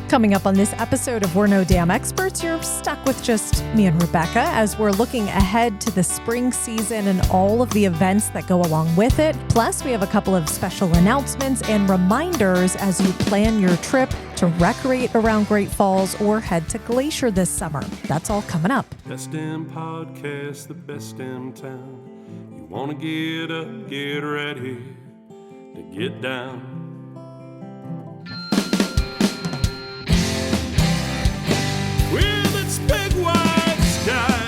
Coming up on this episode of We're No Damn Experts, you're stuck with just me and Rebecca as we're looking ahead to the spring season and all of the events that go along with it. Plus, we have a couple of special announcements and reminders as you plan your trip to recreate around Great Falls or head to Glacier this summer. That's all coming up. Best damn podcast, the best damn town. You want to get up, get ready to get down. With its big wide sky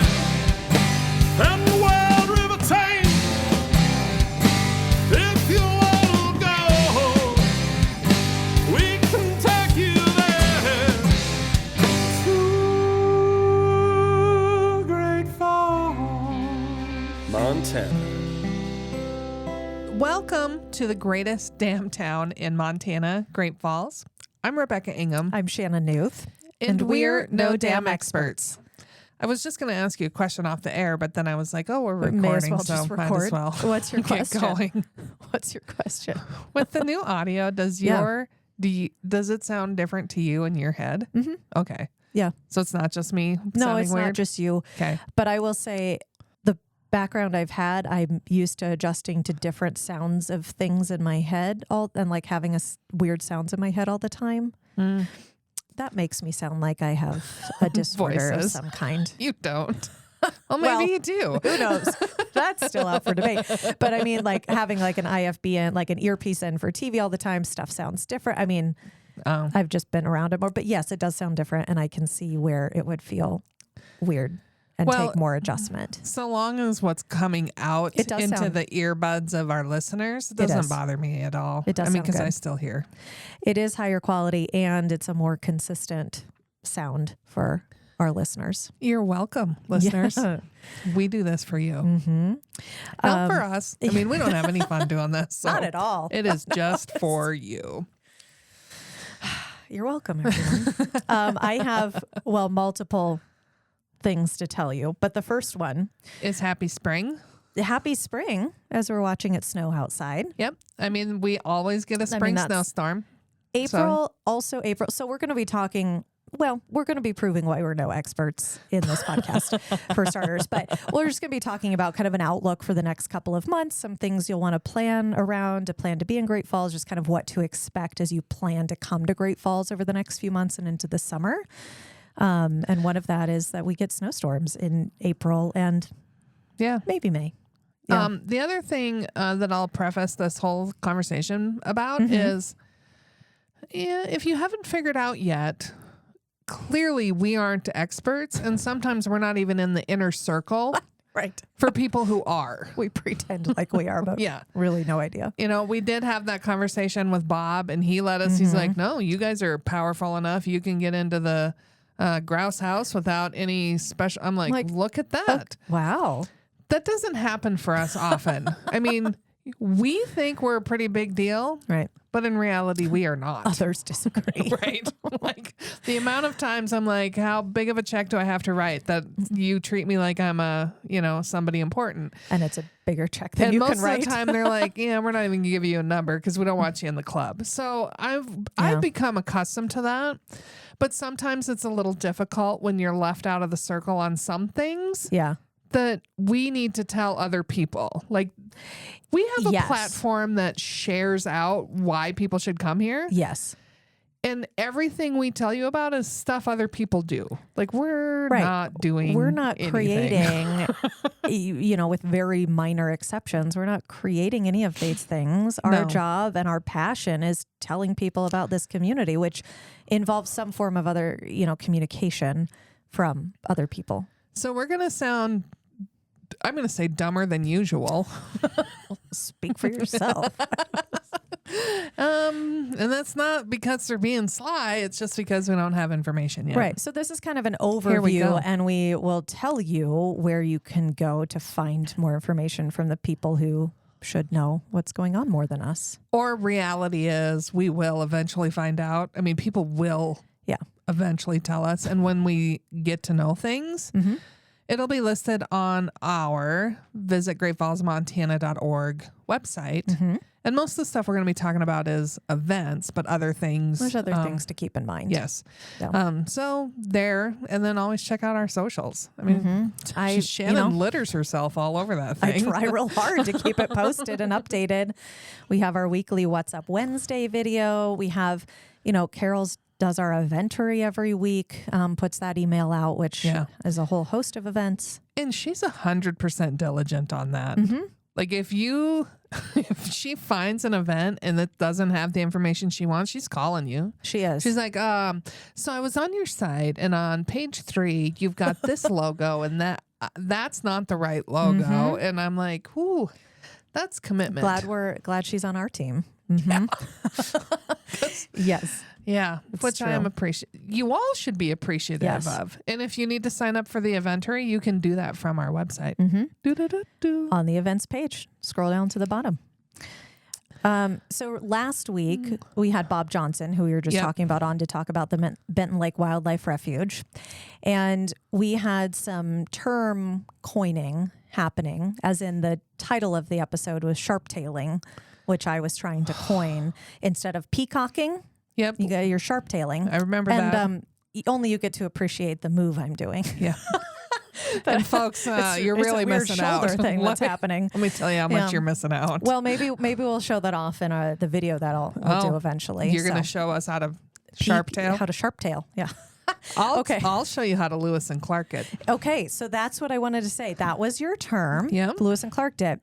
and the wild river Thames, if you want to go, we can take you there to Great Falls, Montana. Welcome to the greatest damn town in Montana, Great Falls. I'm Rebecca Ingham. I'm Shannon Newth. And we're no damn experts. I was just going to ask you a question off the air, but then I was like, oh, we're recording, May as well so just might record. as well. What's your get question? going. What's your question? With the new audio, does it sound different to you in your head? Mm-hmm. Okay. Yeah. So it's not just me No, sounding it's weird? not just you. Okay. But I will say the background I've had, I'm used to adjusting to different sounds of things in my head and like having weird sounds in my head all the time. Mm. That makes me sound like I have a disorder of some kind. You don't. Well, maybe you do. Who knows? That's still out for debate. But I mean, like having like an IFB in, like an earpiece in for TV all the time, stuff sounds different. I mean, I've just been around it more. But yes, it does sound different. And I can see where it would feel weird and take more adjustment. So long as what's coming out into the earbuds of our listeners, it doesn't bother me at all. It does. I mean, because good. I still hear. It is higher quality and it's a more consistent sound for our listeners. You're welcome, listeners. Yeah. We do this for you. Mm-hmm. Not for us. I mean, we don't have any fun doing this. So Not at all. It is just for you. You're welcome, everyone. I have, multiple things to tell you, but the first one is happy spring. Happy spring as we're watching it snow outside. Yep. I mean, we always get a spring snowstorm. April. So we're going to be talking, we're going to be proving why we're no experts in this podcast for starters, but we're just going to be talking about kind of an outlook for the next couple of months, some things you'll want to plan around, to plan to be in Great Falls, just kind of what to expect as you plan to come to Great Falls over the next few months and into the summer. And one of that is that we get snowstorms in April and maybe May. Yeah. The other thing that I'll preface this whole conversation about is, if you haven't figured out yet, clearly we aren't experts, and sometimes we're not even in the inner circle. Right. For people who are. We pretend like we are, but really no idea. You know, we did have that conversation with Bob, and he let us, he's like, no, you guys are powerful enough. You can get into the grouse house without any special. I'm like, look at that. Wow. That doesn't happen for us often. I mean, we think we're a pretty big deal. Right. But in reality, we are not. Others disagree. Right. Like the amount of times I'm like, how big of a check do I have to write that you treat me like I'm somebody important? And it's a bigger check than you can write. Most of the time they're like, we're not even gonna give you a number because we don't want you in the club. So I've become accustomed to that. But sometimes it's a little difficult when you're left out of the circle on some things. Yeah. That we need to tell other people. Like, we have a platform that shares out why people should come here. Yes. And everything we tell you about is stuff other people do. Like, we're not creating, with very minor exceptions, we're not creating any of these things. Our job and our passion is telling people about this community, which involves some form of other, communication from other people. So we're going to sound, I'm going to say dumber than usual. Speak for yourself. And that's not because they're being sly. It's just because we don't have information yet. Right. So this is kind of an overview, and we will tell you where you can go to find more information from the people who should know what's going on more than us. Or reality is we will eventually find out. I mean, people will eventually tell us. And when we get to know things, it'll be listed on our visitgreatfallsmontana.org website. And most of the stuff we're going to be talking about is events, but other things. There's other things to keep in mind. Yes. Yeah. So there, and then always check out our socials. I mean, Shannon litters herself all over that I thing. try real hard to keep it posted and updated. We have our weekly What's Up Wednesday video. We have, Carol's does our eventory every week, puts that email out, which is a whole host of events. And she's 100% diligent on that. Mm-hmm. Like if she finds an event and it doesn't have the information she wants, she's calling you. She is. She's like, so I was on your site and on page 3, you've got this logo and that's not the right logo. Mm-hmm. And I'm like, ooh, that's commitment. Glad she's on our team. Mm-hmm. Yes. Yeah, It's which true. I am you all should be appreciative Yes. of. And if you need to sign up for the eventory, you can do that from our website. Mm-hmm. Do. On the events page, scroll down to the bottom. So last week we had Bob Johnson, who we were just talking about, on to talk about the Benton Lake Wildlife Refuge. And we had some term coining happening, as in the title of the episode was sharp-tailing, which I was trying to coin instead of peacocking. Yep. You got your sharp-tailing. I remember that. And only you get to appreciate the move I'm doing. Yeah. And folks, you're It's really a weird missing out. shoulder thing that's happening. Let me tell you how much you're missing out. Well, maybe we'll show that off in the video that I'll do eventually. You're going to show us how to sharp tail? How to sharp tail. Yeah. Okay. I'll show you how to Lewis and Clark it. Okay. So that's what I wanted to say. That was your term. Yeah. Lewis and Clark did.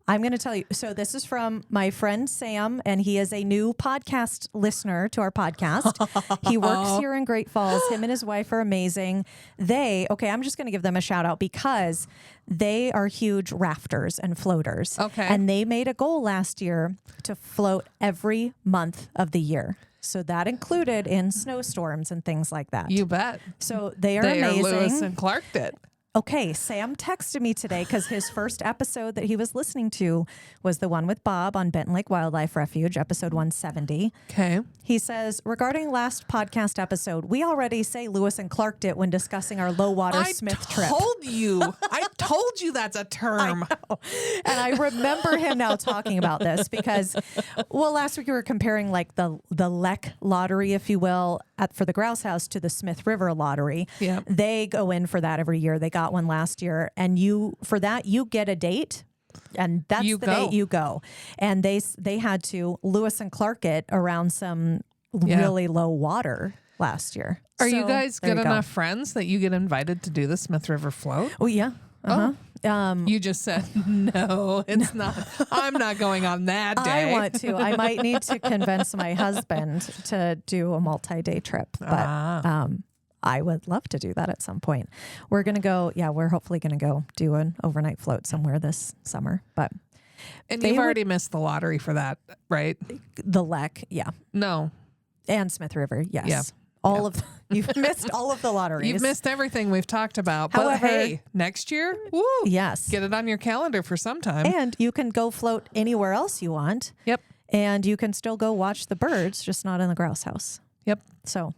I'm going to tell you. So this is from my friend Sam, and he is a new podcast listener to our podcast. He works here in Great Falls. Him and his wife are amazing. I'm just going to give them a shout out because they are huge rafters and floaters. Okay. And they made a goal last year to float every month of the year. So that included in snowstorms and things like that. You bet. So they are They amazing. are Lewis and Clark it. Okay, Sam texted me today because his first episode that he was listening to was the one with Bob on Benton Lake Wildlife Refuge, episode 170. Okay. He says, regarding last podcast episode, we already say Lewis and Clarked it when discussing our low water Smith trip. I told you that's a term. And I remember him now talking about this because, last week we were comparing like the Lek lottery, if you will, for the Grouse House to the Smith River lottery. Yeah. They go in for that every year. They got one last year, and you get a date. And that's the date you go. And they had to Lewis and Clark it around some really low water last year. Are you guys good go. enough friends that you get invited to do the Smith River float? Oh, yeah. Uh-huh. You just said, no, it's not. I'm not going on that day. I want to. I might need to convince my husband to do a multi-day trip. But I would love to do that at some point. We're going to go. Yeah, we're hopefully going to go do an overnight float somewhere this summer. But and you've already missed the lottery for that, right? The Lek, yeah. No. And Smith River, yes. Yeah. You've missed all of the lotteries. You've missed everything we've talked about. However, but hey, next year, woo, yes. Get it on your calendar for some time. And you can go float anywhere else you want. Yep. And you can still go watch the birds, just not in the grouse house. Yep. So,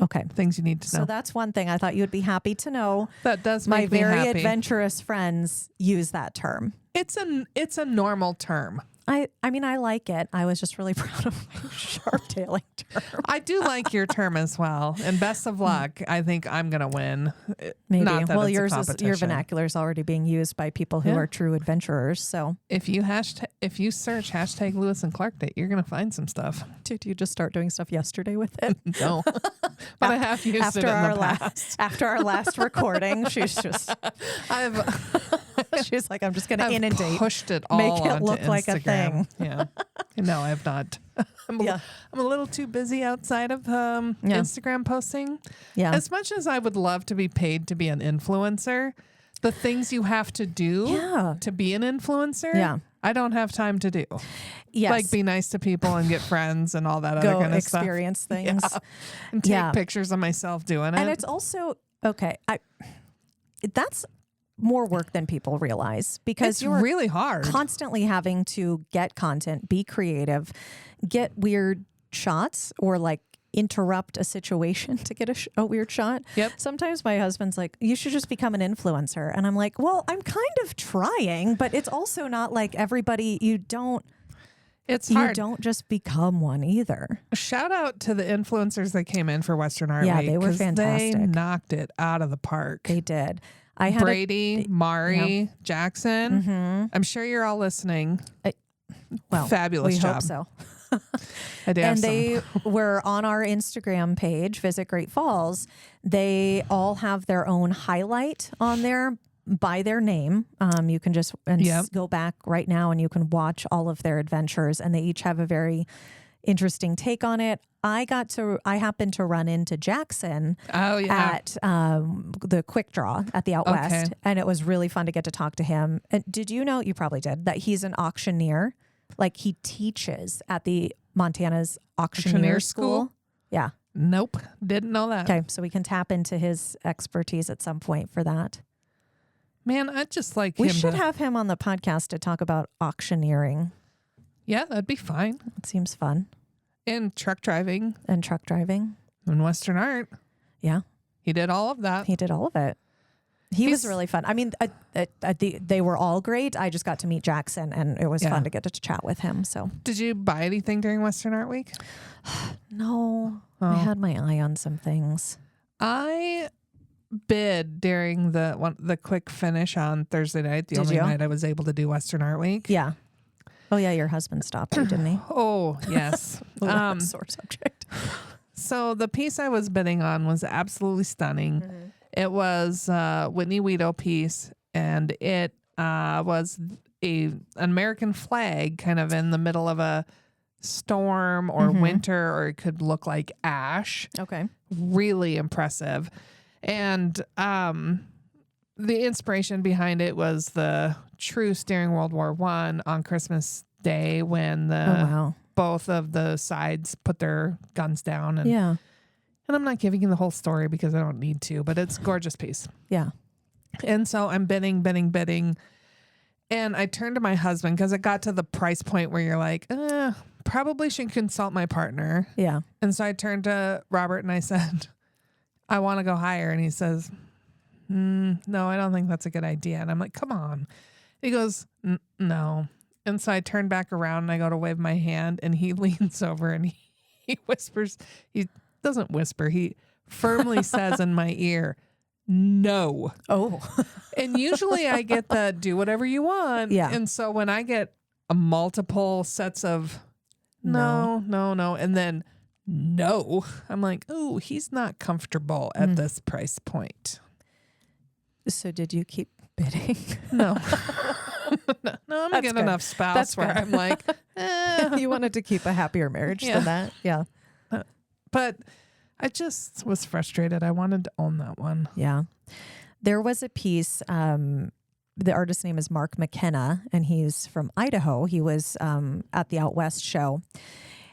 okay. Things you need to know. So that's one thing I thought you would be happy to know. That does my make me very happy. adventurous friends use that term. It's a normal term. I mean, I like it. I was just really proud of my sharp-tailing term. I do like your term as well. And best of luck. I think I'm going to win. Maybe. Not that it's your a competition. vernacular is already being used by people who are true adventurers. So if you search hashtag Lewis and Clark date, you're going to find some stuff. did you just start doing stuff yesterday with it? No, but I have used it in the past. After our last recording, she's just she's like, I'm just going to inundate. Pushed it all make it onto look like a Instagram. thing. Yeah. No, I have not. I'm a little too busy outside of Instagram posting. Yeah. As much as I would love to be paid to be an influencer, the things you have to do to be an influencer, I don't have time to do. Yes. Like be nice to people and get friends and all that other kind of stuff. Experience things. Yeah. And take pictures of myself doing it. And it's also, that's more work than people realize because it's you're really hard. Constantly having to get content, be creative, get weird shots or like interrupt a situation to get a weird shot. Yep. Sometimes my husband's like, you should just become an influencer. And I'm like, well, I'm kind of trying, but it's also not like everybody, It's you hard. don't just become one either. Shout out to the influencers that came in for Western Art Yeah, Week. they were 'cause fantastic. They knocked it out of the park. They did. I had Brady, Mari, Jackson. I'm sure you're all listening. well, Fabulous we job. hope so. I do have And some. they were on our Instagram page, Visit Great Falls. They all have their own highlight on there by their name. You can just go back right now and you can watch all of their adventures, and they each have a very interesting take on it. I happened to run into Jackson at the Quick Draw at the Out West, and it was really fun to get to talk to him. And did you know, you probably did, that he's an auctioneer? Like, he teaches at the Montana's auctioneer school. Yeah. Nope. Didn't know that. Okay. So we can tap into his expertise at some point for that. Man, I just like We him. should have him on the podcast to talk about auctioneering. Yeah, that'd be fine. It seems fun. And truck driving And truck driving. and Western art. Yeah. He did all of that. He did all of it. He was really fun. I mean, they were all great. I just got to meet Jackson, and it was fun to get to chat with him. So, did you buy anything during Western Art Week? no, I had my eye on some things. I bid during the quick finish on Thursday night. The only night I was able to do Western Art Week. Yeah. Oh yeah, your husband stopped you, didn't he? Oh yes. Sore subject. So the piece I was bidding on was absolutely stunning. It was a Whitney Weedo piece, and it was an American flag kind of in the middle of a storm or winter, or it could look like ash. Okay. Really impressive. And the inspiration behind it was the truce during World War I on Christmas Day, when both of the sides put their guns down. And, yeah. and I'm not giving you the whole story because I don't need to, but it's a gorgeous piece. Yeah. And so I'm bidding. And I turned to my husband because it got to the price point where you're like, probably should consult my partner. Yeah. And so I turned to Robert and I said, I want to go higher. And he says, no, I don't think that's a good idea. And I'm like, come on. He goes, no. And so I turn back around and I go to wave my hand, and he leans over and he whispers. He doesn't whisper. He firmly says in my ear, no. Oh. And usually I get the do whatever you want. Yeah. And so when I get a multiple sets of no, and then no, I'm like, oh, he's not comfortable at this price point. So did you keep bidding? No. No, I'm a good good. enough spouse That's where good. I'm like, You wanted to keep a happier marriage than that? Yeah. but I just was frustrated. I wanted to own that one. Yeah. There was a piece, the artist's name is Mark McKenna, and he's from Idaho. He was at the Out West show,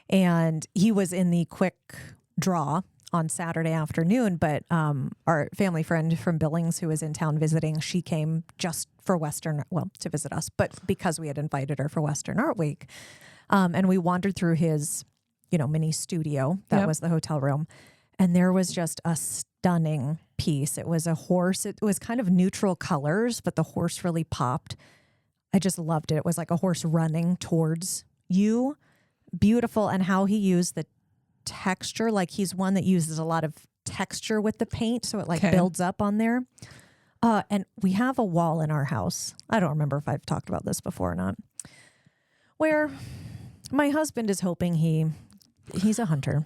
and he was in the quick draw on Saturday afternoon, but our family friend from Billings who was in town visiting, she came just for to visit us, but because we had invited her for Western Art Week. And we wandered through his, mini studio. That was the hotel room. And there was just a stunning piece. It was a horse. It was kind of neutral colors, but the horse really popped. I just loved it. It was like a horse running towards you. Beautiful. And how he used the texture, like he's one that uses a lot of texture with the paint, so it builds up on there. And we have a wall in our house. I don't remember if I've talked about this before or not, where my husband is hoping he's a hunter.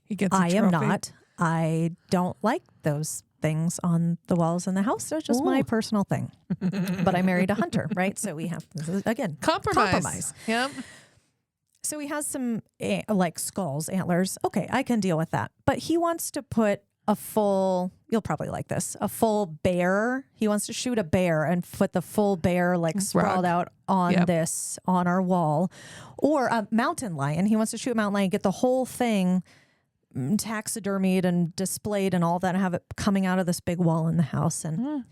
He gets a I am trophy. not. I don't like those things on the walls in the house. It's just my personal thing. But I married a hunter, right? So we have, again, compromise. Yep. So he has some skulls, antlers. Okay, I can deal with that. But he wants to put a full, you'll probably like this, a full bear. He wants to shoot a bear and put the full bear sprawled out on on our wall. Or a mountain lion. He wants to shoot a mountain lion, get the whole thing taxidermied and displayed and all that, and have it coming out of this big wall in the house. And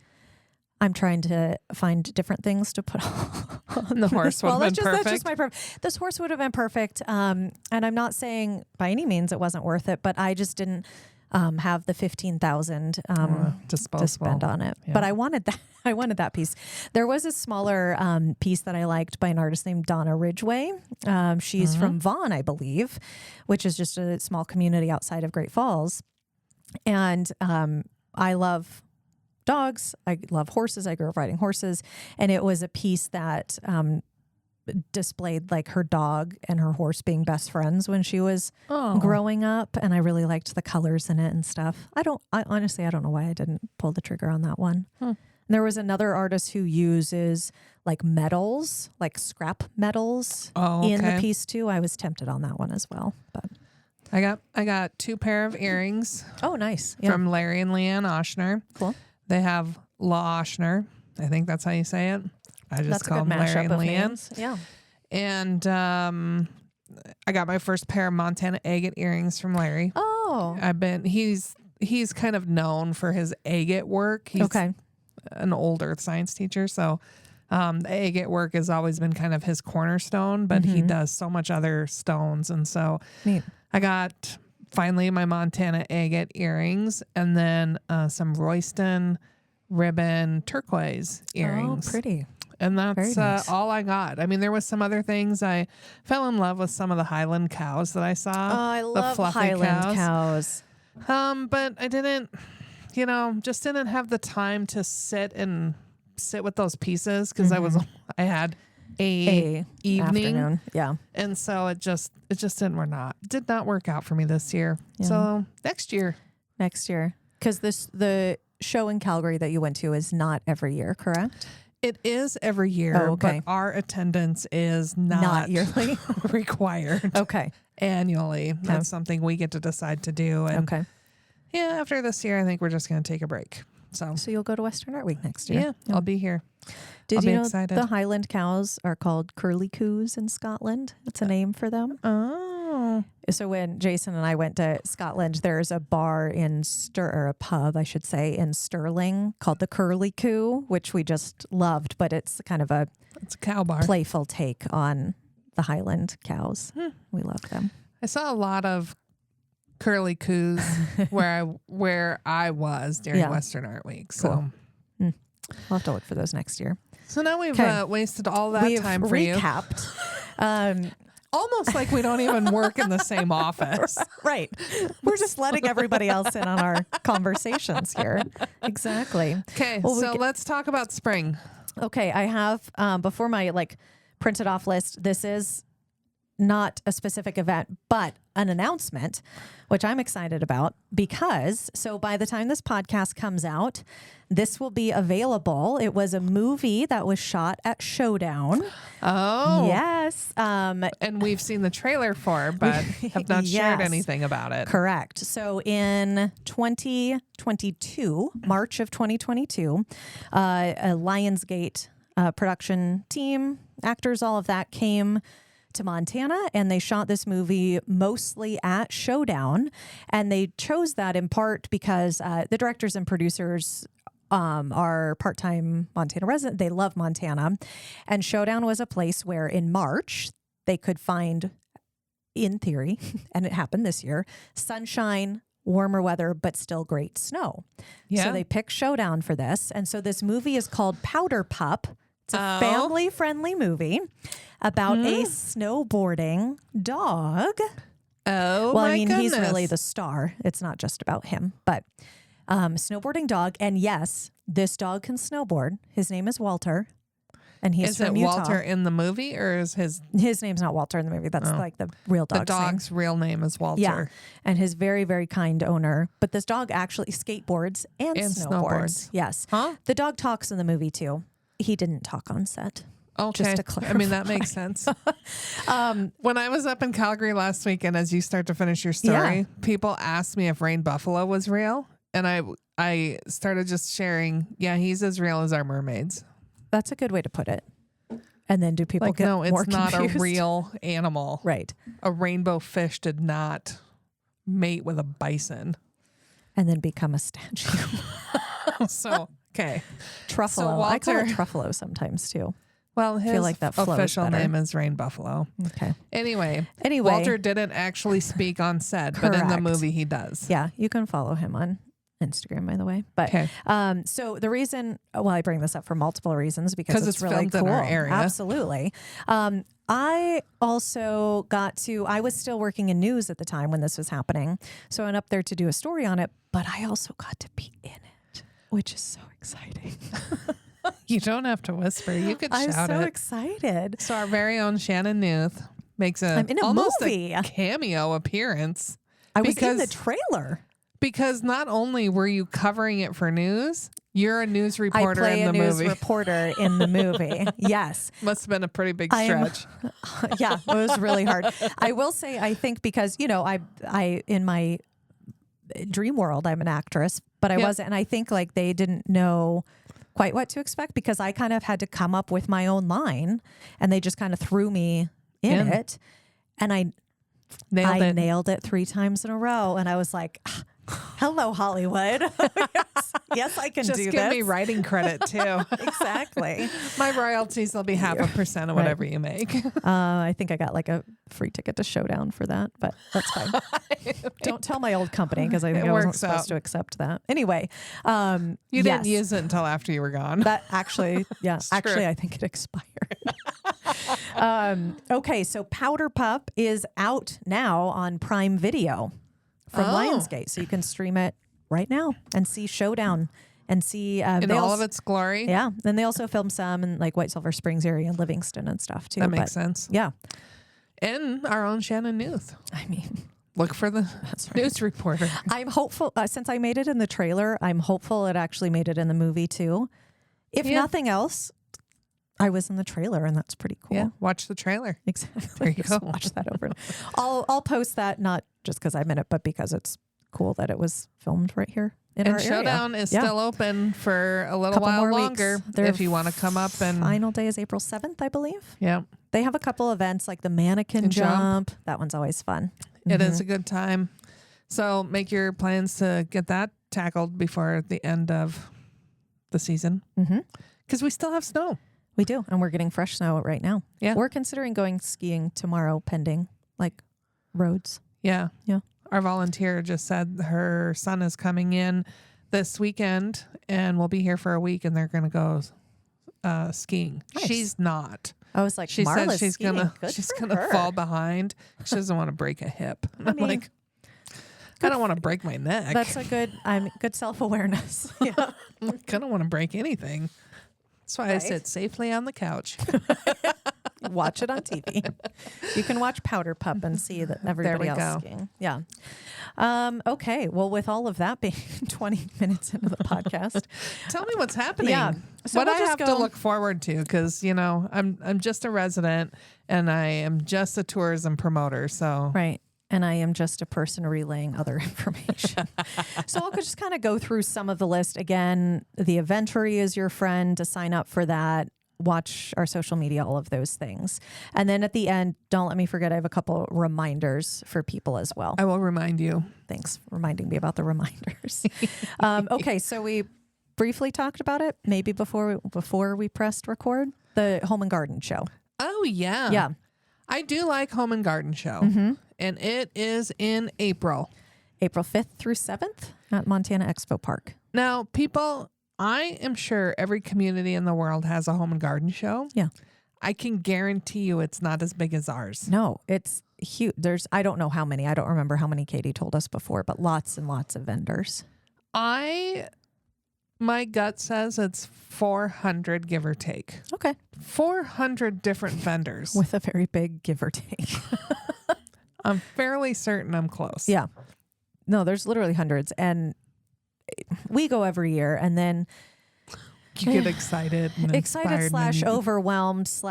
I'm trying to find different things to put on The horse would have been perfect. That's just my this horse would have been perfect. And I'm not saying by any means it wasn't worth it, but I just didn't. have the $15,000 to Disposable. spend on it. Yeah. But I wanted that. I wanted that piece. There was a smaller piece that I liked by an artist named Donna Ridgway. She's from Vaughan, I believe, which is just a small community outside of Great Falls. And I love dogs. I love horses. I grew up riding horses. And it was a piece that displayed like her dog and her horse being best friends when she was growing up. And I really liked the colors in it and stuff. I honestly don't know why I didn't pull the trigger on that one. There was another artist who uses like metals, like scrap metals in the piece too. I was tempted on that one as well, but I got 2 pair of earrings. Oh, nice. From Larry and Leanne Oshner. Cool. They have La Oshner. I think that's how you say it. I just That's call a good them Larry mashup and of Leanne. names. Yeah. And I got my first pair of Montana agate earrings from Larry. Oh. He's kind of known for his agate work. He's an old earth science teacher, so the agate work has always been kind of his cornerstone, but he does so much other stones. And so Neat. I got finally my Montana agate earrings, and then some Royston ribbon turquoise earrings. Oh, pretty. And that's Very nice. all I got. I mean, there was some other things. I fell in love with some of the Highland cows that I saw. Oh, I love fluffy Highland cows. But I didn't, just didn't have the time to sit with those pieces because I had a evening. Afternoon. Yeah. And so it just did not work out for me this year. Yeah. So next year. Because the show in Calgary that you went to is not every year, correct? It is every year, okay. but our attendance is not yearly required. Okay. Annually. That's something we get to decide to do. And Okay. yeah, after this year, I think we're just going to take a break. So you'll go to Western Art Week next year. Yeah, I'll be here. Did you know excited. the Highland cows are called curly coos in Scotland? It's a name for them. Oh. So when Jason and I went to Scotland, there's a bar or a pub, I should say, in Stirling called the Curly Coo, which we just loved, but it's kind of It's a cow bar. playful take on the Highland cows. We love them. I saw a lot of curly coos where I was during Western Art Week. So Cool. We'll have to look for those next year. So now we've wasted all that We've time for you. recapped. Almost like we don't even work in the same office. Right. We're just letting everybody else in on our conversations here. Exactly. Okay, Well, let's talk about spring. Okay, I have before my printed off list, this is not a specific event, but an announcement, which I'm excited about because by the time this podcast comes out, this will be available. It was a movie that was shot at Showdown. Oh. Yes. And we've seen the trailer for, but have not shared anything about it. Correct. So in 2022, March of 2022, a Lionsgate production team, actors, all of that came to Montana, and they shot this movie mostly at Showdown. And they chose that in part because the directors and producers are part-time Montana resident. They love Montana. And Showdown was a place where in March they could find, in theory, and it happened this year, sunshine, warmer weather, but still great snow. Yeah. So they picked Showdown for this. And so this movie is called Powder Pup. It's a family-friendly movie about a snowboarding dog. Oh, Well, my I mean, goodness. he's really the star. It's not just about him, but snowboarding dog. And yes, this dog can snowboard. His name is Walter, and he's from Utah. Walter in the movie, or is his name's not Walter in the movie. That's like the real dog's the dog's real name is Walter? Yeah, and his very, very kind owner. But this dog actually skateboards and snowboards. Yes. Huh? The dog talks in the movie too. He didn't talk on set. Okay. Just to clarify. I mean, that makes sense. When I was up in Calgary last week, and as you start to finish your story, people asked me if Rain Buffalo was real. And I started just sharing, he's as real as our mermaids. That's a good way to put it. And then do people get no, more it's not confused? a real animal. Right. A rainbow fish did not mate with a bison. And then become a statue. So, okay. Truffalo. So I call it Walter- Truffalo sometimes too. Well, his feel like that flows official better. name is Rain Buffalo. Okay. Anyway, Anyway. Walter didn't actually speak on set, but in the Correct. movie he does. Yeah, you can follow him on Instagram, by the way. But Okay. so the reason, well, I bring this up for multiple reasons because 'Cause it's it's really filmed cool. in our area. Absolutely. I also I was still working in news at the time when this was happening. So I went up there to do a story on it, but I also got to be in it, which is so exciting. You don't have to whisper. You could I'm shout so it. excited. So our very own Shannon Newth makes I'm in a almost movie. a cameo appearance. I was in the because- trailer. Because not only were you covering it for news, you're a news I reporter play in a the news movie. reporter in the movie. Yes. Must have been a pretty big I am- stretch. Yeah, it was really hard. I will say, I think because, I in my dream world, I'm an actress, but I Yeah. wasn't. And I think like they didn't know quite what to expect because I kind of had to come up with my own line and they just kind of threw me in it. And I nailed it 3 times in a row. And I was like, hello, Hollywood. yes, I can Just do give this. me writing credit too. Exactly. My royalties will be 0.5% of whatever you make. I think I got like a free ticket to Showdown for that, but that's fine. Don't tell my old company because I think It I wasn't works supposed out. to accept that. Anyway, You yes, didn't use it until after you were gone. that actually, yeah, true. actually, I think it expired. Okay, so Powder Pup is out now on Prime Video from Oh. Lionsgate, so you can stream it right now and see Showdown and see In they all also- of its glory. Yeah, then they also filmed some in like White Silver Springs area and Livingston and stuff too. That makes but, sense. Yeah, And our own Shannon Newth. I mean. Look for the news reporter. I'm hopeful since I made it in the trailer, I'm hopeful it actually made it in the movie too. If Yeah. nothing else, I was in the trailer and that's pretty cool. Yeah, watch the trailer. Exactly. There you Just go. watch that over. I'll post that not just because I'm in it, but because it's cool that it was filmed right here in And our Showdown area. is Yeah. still open for a little Couple while more longer weeks. Their if you want to come up and Final day is April 7th, I believe. yeah, They have a couple events like the mannequin And jump. That one's always fun. it is Mm-hmm. a good time. So make your plans to get that tackled before the end of the season Mm-hmm. because we still have snow. We do, and we're getting fresh snow right now. Yeah. We're considering going skiing tomorrow, pending like roads. Yeah. Yeah. Our volunteer just said her son is coming in this weekend and we'll be here for a week and they're going to go skiing. Nice. She's not. I was like, She said Marla's she's skiing. gonna Good she's for gonna her. fall behind. She doesn't want to break a hip. And I'm mean, like, I don't want to break my neck. That's a good self-awareness. Yeah. I don't want to break anything. That's why I Right. sit safely on the couch. Watch it on TV. You can watch Powder Pup and see that everybody we else go. skiing. Yeah. Okay. Well, with all of that being 20 minutes into the podcast, Tell me what's happening. Yeah. So what we'll I just have to go- look forward to because I'm just a resident and I am just a tourism promoter. So right. And I am just a person relaying other information. So I'll just kind of go through some of the list. Again, the Eventory is your friend to sign up for that. Watch our social media, all of those things. And then at the end, don't let me forget, I have a couple reminders for people as well. I will remind you. Thanks for reminding me about the reminders. Okay, so we briefly talked about it, maybe before we pressed record, the Home and Garden show. Oh yeah. Yeah. I do like Home and Garden Show. And it is in April. April 5th through 7th at Montana Expo Park. Now, people, I am sure every community in the world has a Home and Garden Show. Yeah. I can guarantee you it's not as big as ours. No, it's huge. I don't know how many. I don't remember how many Katie told us before, but lots and lots of vendors. My gut says it's 400, give or take. Okay. 400 different vendors. With a very big give or take. I'm fairly certain I'm close. Yeah. No, there's literally hundreds. And we go every year and then You get excited and excited inspired / overwhelmed /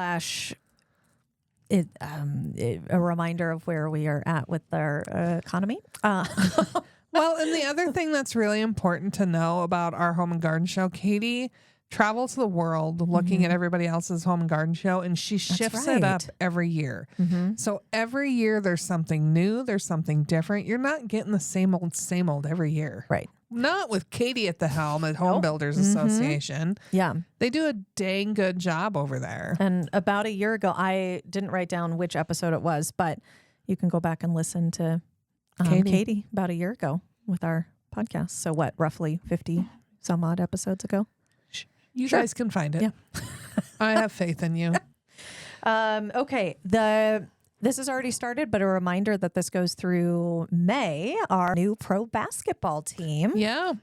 a reminder of where we are at with our economy. Well, and the other thing that's really important to know about our Home and Garden Show, Katie travels the world looking at everybody else's home and garden show, and she shifts it up every year. So every year there's something new, there's something different. You're not getting the same old every year. Right. Not with Katie at the helm at Home Builders Association. Yeah. They do a dang good job over there. And about a year ago, I didn't write down which episode it was, but you can go back and listen to Katie about a year ago with our podcast. So what, roughly 50 some odd episodes ago? You guys can find it. Yeah. I have faith in you. Okay. This has already started, but a reminder that this goes through May, our new pro basketball team. Yeah.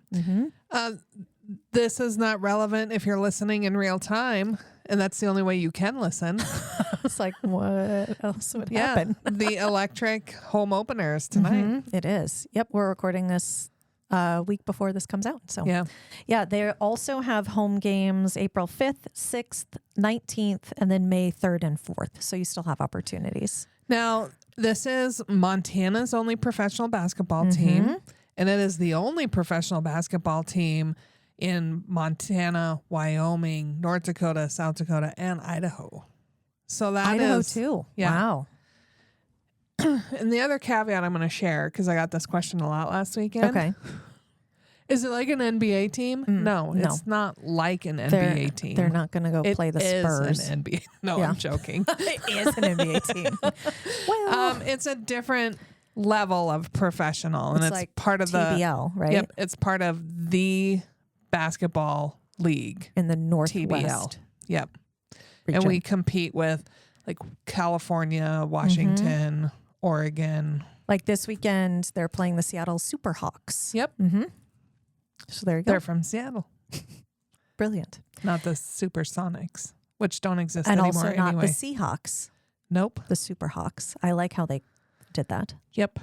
This is not relevant if you're listening in real time, and that's the only way you can listen. It's like, what else would happen? The electric home openers tonight. It is. Yep. We're recording this week before this comes out. So yeah, they also have home games April 5th, 6th, 19th, and then May 3rd and 4th. So you still have opportunities. Now, this is Montana's only professional basketball team, and it is the only professional basketball team in Montana, Wyoming, North Dakota, South Dakota, and Idaho. So that Idaho is, too. Yeah. Wow. And the other caveat I'm going to share, because I got this question a lot last weekend. Okay. Is it like an NBA team? No, it's not like an NBA team. They're not going to go play the Spurs. It's an NBA. No, I'm joking. It is an NBA team. Well, It's a different level of professional, and it's like part of TBL, right? Yep, it's part of the basketball league In the Northwest. TBL. Yep, region. and we compete with like California, Washington, Oregon. Like this weekend, they're playing the Seattle Superhawks. Yep, So there you go. they're from Seattle, Brilliant. not the Supersonics, which don't exist And anymore also not anyway. the Seahawks, Nope. the Superhawks. I like how they did that. Yep,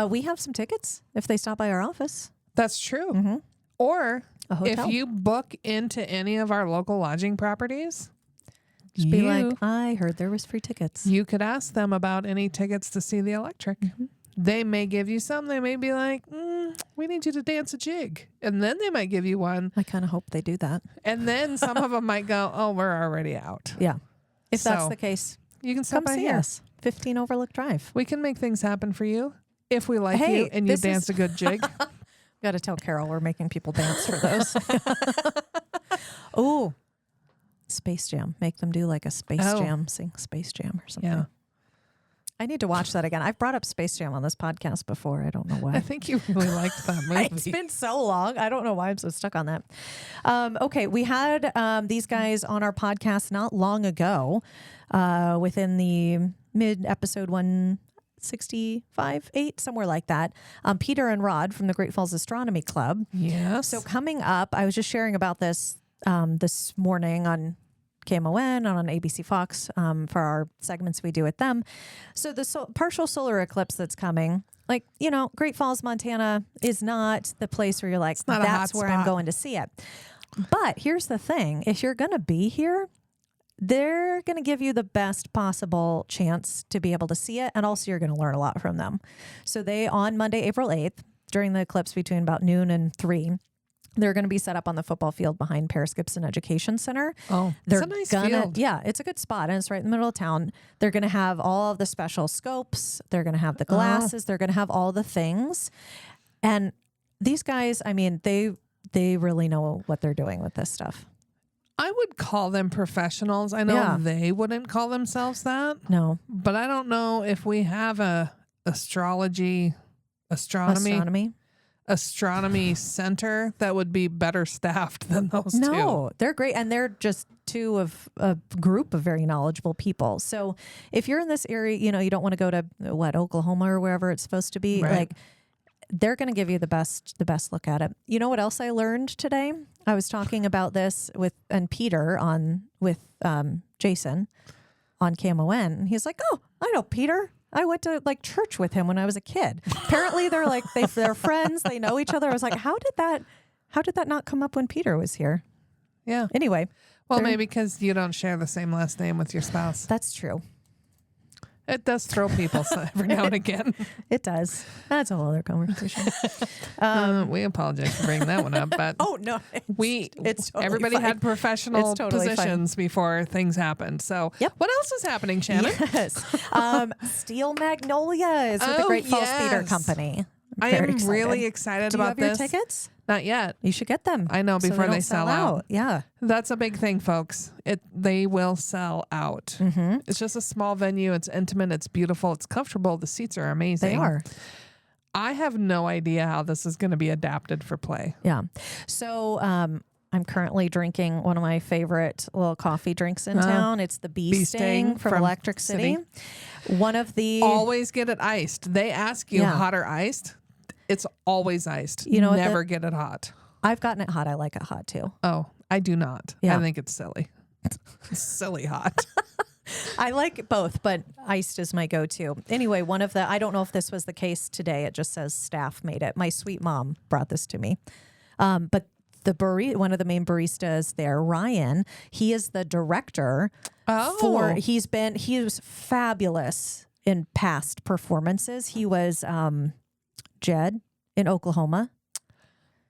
We have some tickets if they stop by our office. that's true. Or A hotel. if you book into any of our local lodging properties, Just be like, I heard there was free tickets. you could ask them about any tickets to see the electric. They may give you some. They may be like, we need you to dance a jig. And then they might give you one. I kind of hope they do that. And then some of them might go, oh, we're already out. Yeah. If that's So, the case, You can stop come by see here. us. 15 Overlook Drive. We can make things happen for you if we like Hey, you and you this dance is- a good jig. Got to tell Carol we're making people dance for those. Oh, Space Jam. Make them do like a Space Jam, sing Space Jam or something. Yeah. I need to watch that again. I've brought up Space Jam on this podcast before. I don't know why. I think you really liked that movie. It's been so long. I don't know why I'm so stuck on that. Okay, we had these guys on our podcast not long ago, within the mid-episode 165, 8, somewhere like that. Peter and Rod from the Great Falls Astronomy Club. Yes. So coming up, I was just sharing about this this morning on KMON and on ABC Fox for our segments we do with them. So the partial solar eclipse that's coming, like, Great Falls, Montana is not the place where you're like, not a hot that's where I'm spot. going to see it. But here's the thing. If you're going to be here, they're going to give you the best possible chance to be able to see it. And also you're going to learn a lot from them. So on Monday, April 8th, during the eclipse between about noon and 3, they're going to be set up on the football field behind Paris Gibson Education Center. Oh, They're it's a nice gonna, field. Yeah, it's a good spot, and it's right in the middle of town. They're going to have all of the special scopes. They're going to have the glasses. They're going to have all the things. And these guys, I mean, they really know what they're doing with this stuff. I would call them professionals. I know they wouldn't call themselves that. No. But I don't know if we have a astronomy center that would be better staffed than those two. No, they're great. And they're just two of a group of very knowledgeable people. So if you're in this area, you don't want to go to Oklahoma or wherever it's supposed to be. Right. Like, they're going to give you the best look at it. You know what else I learned today? I was talking about this with Peter with Jason on KMON, and he's like, "Oh, I know Peter. I went to church with him when I was a kid." Apparently, they're they're friends. They know each other. I was like, how did that not come up when Peter was here? Yeah. Anyway, Well, maybe because you don't share the same last name with your spouse. that's true. It does throw people every now and again. It does. That's a whole other conversation. We apologize for bringing that one up, but Oh no, it's totally everybody fine. had professional It's totally fine. positions before things happened. So, Yep. what else is happening, Shannon? Yes. Steel Magnolias with the Oh, Great Falls Theater yes. Company. I Very am excited. really excited Do you about have this. your tickets? Not yet. You should get them. I know, so before don't they sell out. Yeah. That's a big thing, folks. They will sell out. Mm-hmm. It's just a small venue. It's intimate. It's beautiful. It's comfortable. The seats are amazing. They are. I have no idea how this is going to be adapted for play. Yeah. So I'm currently drinking one of my favorite little coffee drinks in town. It's the Bee Sting from Electric City. One of the Always get it iced. They ask you Yeah. hot or iced. It's always iced. You know what Never get it hot. I've gotten it hot. I like it hot too. Oh, I do not. Yeah. I think it's silly. It's silly hot. I like both, but iced is my go-to. Anyway, one of the, I don't know if this was the case today. It just says staff made it. My sweet mom brought this to me. But one of the main baristas there, Ryan, he is the director he was fabulous in past performances. He was Jed in Oklahoma,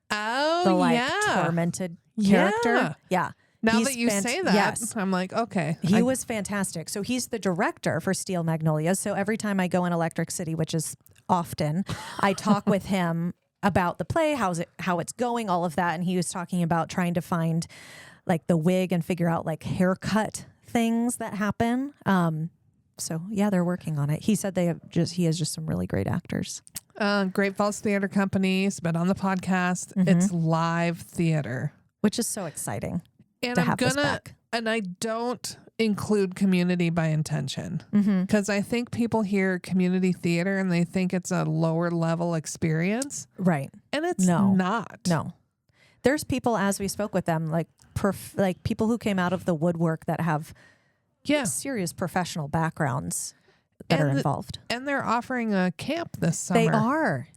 the tormented character. Yeah. Now He's that you say that, yes. I'm like, okay. He was fantastic. So he's the director for Steel Magnolias. So every time I go in Electric City, which is often, I talk with him about the play, how it's going, all of that. And he was talking about trying to find like the wig and figure out like haircut things that happen. So yeah, they're working on it. He said he has just some really great actors. Great Falls Theater Company has been on the podcast. It's live theater, which is so exciting. And I'm gonna, and I don't include community by intention because I think people hear community theater and they think it's a lower level experience. Right. And it's not. No. There's people, as we spoke with them, like people who came out of the woodwork that have serious professional backgrounds that are involved. And they're offering a camp this summer. They are.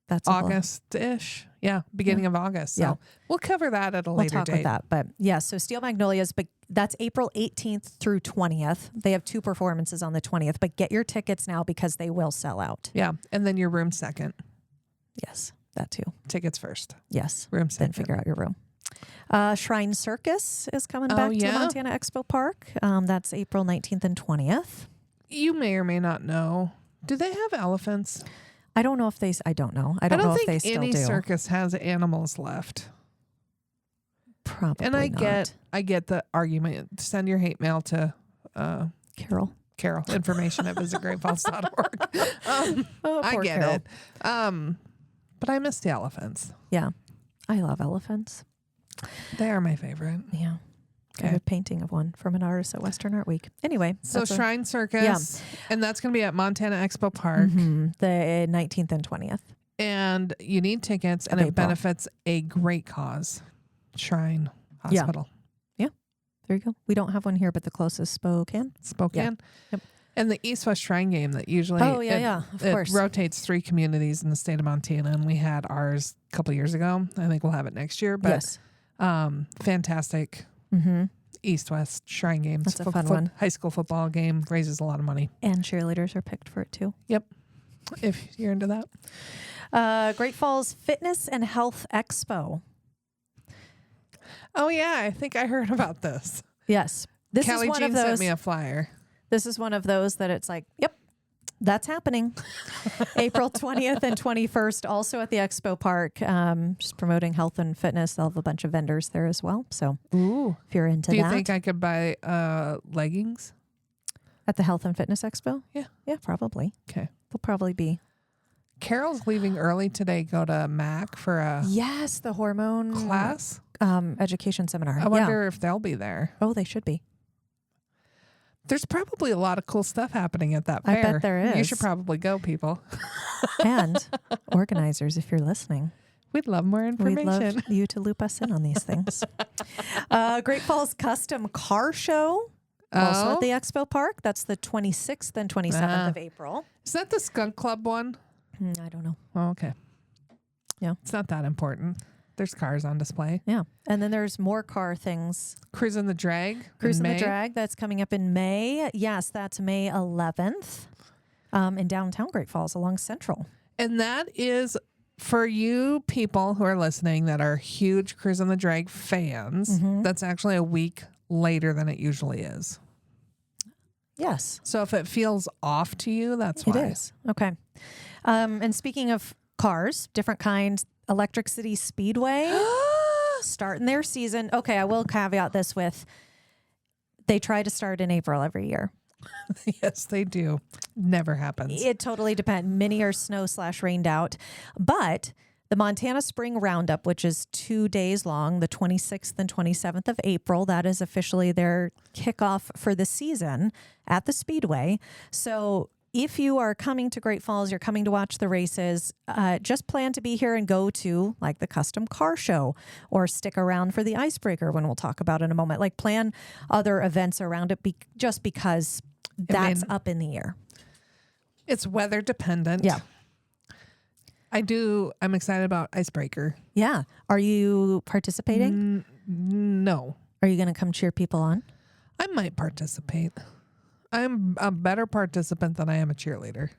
That's August-ish. Yeah, beginning of August. So we'll cover that at a later talk date. With that. But yeah, so Steel Magnolias, but that's April 18th through 20th. They have 2 performances on the 20th, but get your tickets now because they will sell out. Yeah, and then your room second. Yes, that too. Tickets first. Yes. Room second. Then figure out your room. Shrine Circus is coming back to Montana Expo Park. That's April 19th and 20th. You may or may not know. Do they have elephants? I don't know if they. I don't know. I don't know if they still do. I don't think any circus has animals left. Probably. And I not. get the argument. Send your hate mail to Carol. Information at visitgreatfalls.org. I get Carol. it. But I miss the elephants. Yeah, I love elephants. They are my favorite. Yeah. I have a painting of one from an artist at Western Art Week. Anyway. So Shrine Circus. And that's going to be at Montana Expo Park. The 19th and 20th. And you need tickets and it benefits a great cause. Shrine Hospital. Yeah. There you go. We don't have one here, but the closest Spokane. Yeah. Yep. And the East-West Shrine Game that usually of course. It rotates 3 communities in the state of Montana. And we had ours a couple of years ago. I think we'll have it next year. But fantastic. East-West Shrine Game. That's a fun one. High school football game. Raises a lot of money. And cheerleaders are picked for it too. Yep. If you're into that. Great Falls Fitness and Health Expo. Oh, yeah. I think I heard about this. Yes. This Callie is one Jean of those. sent me a flyer. This is one of those that it's like, yep, that's happening. April 20th and 21st, also at the Expo Park, just promoting health and fitness. They'll have a bunch of vendors there as well. So if you're into that. Do you think I could buy leggings? At the Health and Fitness Expo? Yeah. Yeah, probably. Okay. They'll probably be. Carol's leaving early today, go to MAC for a the hormone class education seminar. I wonder if they'll be there. Oh, they should be. There's probably a lot of cool stuff happening at that fair. I bet there is. You should probably go, people. And organizers, if you're listening. We'd love more information. We'd love you to loop us in on these things. Great Falls Custom Car Show, also at the Expo Park. That's the 26th and 27th of April. Is that the Skunk Club one? I don't know. Oh, okay. Yeah. It's not that important. There's cars on display. Yeah. And then there's more car things. Cruising the Drag. Cruising the May. Drag, that's coming up in May. Yes, that's May 11th in downtown Great Falls along Central. And that is for you people who are listening that are huge Cruising the Drag fans. That's actually a week later than it usually is. Yes. So if it feels off to you, that's why. It is. Okay. And speaking of cars, different kinds, Electric City Speedway starting their season. Okay, I will caveat this with they try to start in April every year. Yes, they do. Never happens. It totally depends. Many are snow/rained out. But the Montana Spring Roundup, which is 2 days long, the 26th and 27th of April, that is officially their kickoff for the season at the Speedway. So if you are coming to Great Falls, you're coming to watch the races, just plan to be here and go to like the custom car show or stick around for the icebreaker when we'll talk about it in a moment. Like plan other events around it just because that's up in the air. It's weather dependent. Yeah. I'm excited about Icebreaker. Yeah. Are you participating? No. Are you going to come cheer people on? I might participate. I'm a better participant than I am a cheerleader.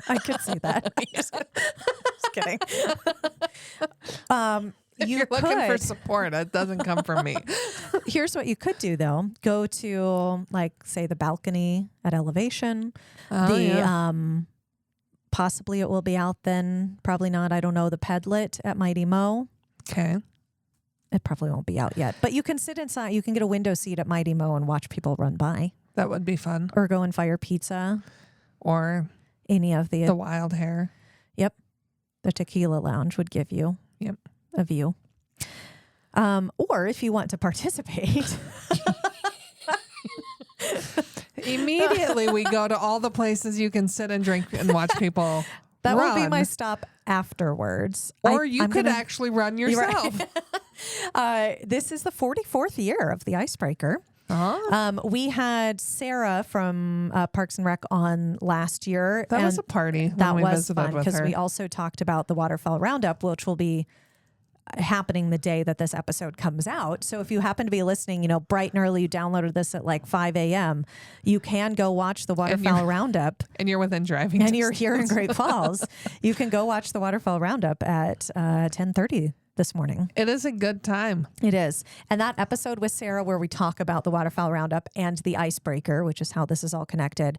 I could see that. Just kidding. If you're looking for support, it doesn't come from me. Here's what you could do, though. Go to, like, say, the balcony at Elevation. Possibly it will be out then. Probably not. I don't know. The Pedlet at Mighty Mo. Okay. It probably won't be out yet. But you can sit inside. You can get a window seat at Mighty Mo and watch people run by. That would be fun. Or go and fire pizza. Or any of the Wild Hair. Yep. The Tequila Lounge would give you a view. Or if you want to participate. Immediately we go to all the places you can sit and drink and watch people. That run. will be my stop afterwards. Or you could actually run yourself. Right. This is the 44th year of the Icebreaker. We had Sarah from Parks and Rec on last year. That was a party. That we was fun because we also talked about the Waterfowl Roundup, which will be happening the day that this episode comes out. So if you happen to be listening, bright and early, you downloaded this at like 5 a.m., you can go watch the Waterfowl Roundup. And you're within driving and distance. You're here in Great Falls. You can go watch the Waterfowl Roundup at 10:30 this morning. It is a good time. It is. And that episode with Sarah where we talk about the Waterfowl Roundup and the Icebreaker, which is how this is all connected,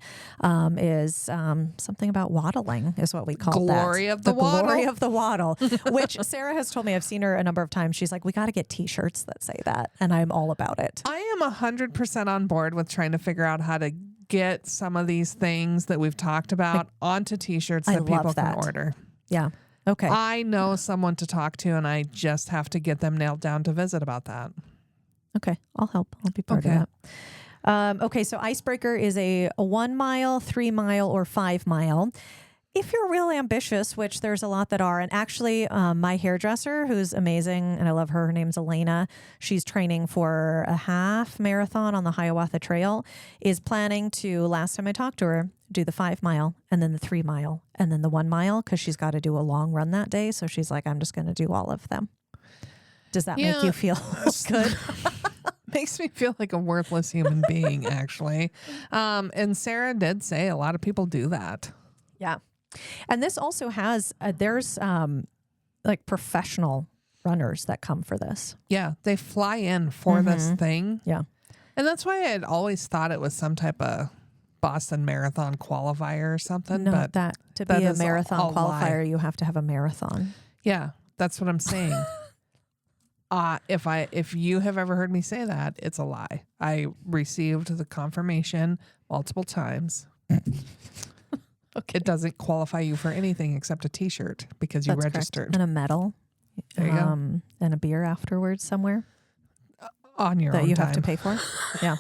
is something about waddling is what we call that. Glory of the waddle. Glory of the waddle, which Sarah has told me. I've seen her a number of times. She's like, we got to get T-shirts that say that. And I'm all about it. I am 100% on board with trying to figure out how to get some of these things that we've talked about onto T-shirts that people can order. Yeah. Okay. I know someone to talk to, and I just have to get them nailed down to visit about that. Okay. I'll help. I'll be part of that. Okay. So Icebreaker is a 1 mile, 3 mile, or 5 mile. If you're real ambitious, which there's a lot that are, and actually my hairdresser, who's amazing, and I love her, her name's Elena, she's training for a half marathon on the Hiawatha Trail, is planning to, last time I talked to her, do the 5 mile and then the 3 mile and then the 1 mile because she's got to do a long run that day. So she's like, I'm just going to do all of them. Does that make you feel good? Makes me feel like a worthless human being, actually. And Sarah did say a lot of people do that. Yeah. And this also has, there's like professional runners that come for this. Yeah. They fly in for this thing. Yeah. And that's why I had always thought it was some type of Boston Marathon qualifier or something. No, but that to be a marathon qualifier, lie. you have to have a marathon. Yeah. That's what I'm saying. If you have ever heard me say that, it's a lie. I received the confirmation multiple times. Okay. It doesn't qualify you for anything except a T-shirt because you registered. Correct. And a medal. There you go. And a beer afterwards somewhere. On your own that you time. have to pay for. Yeah.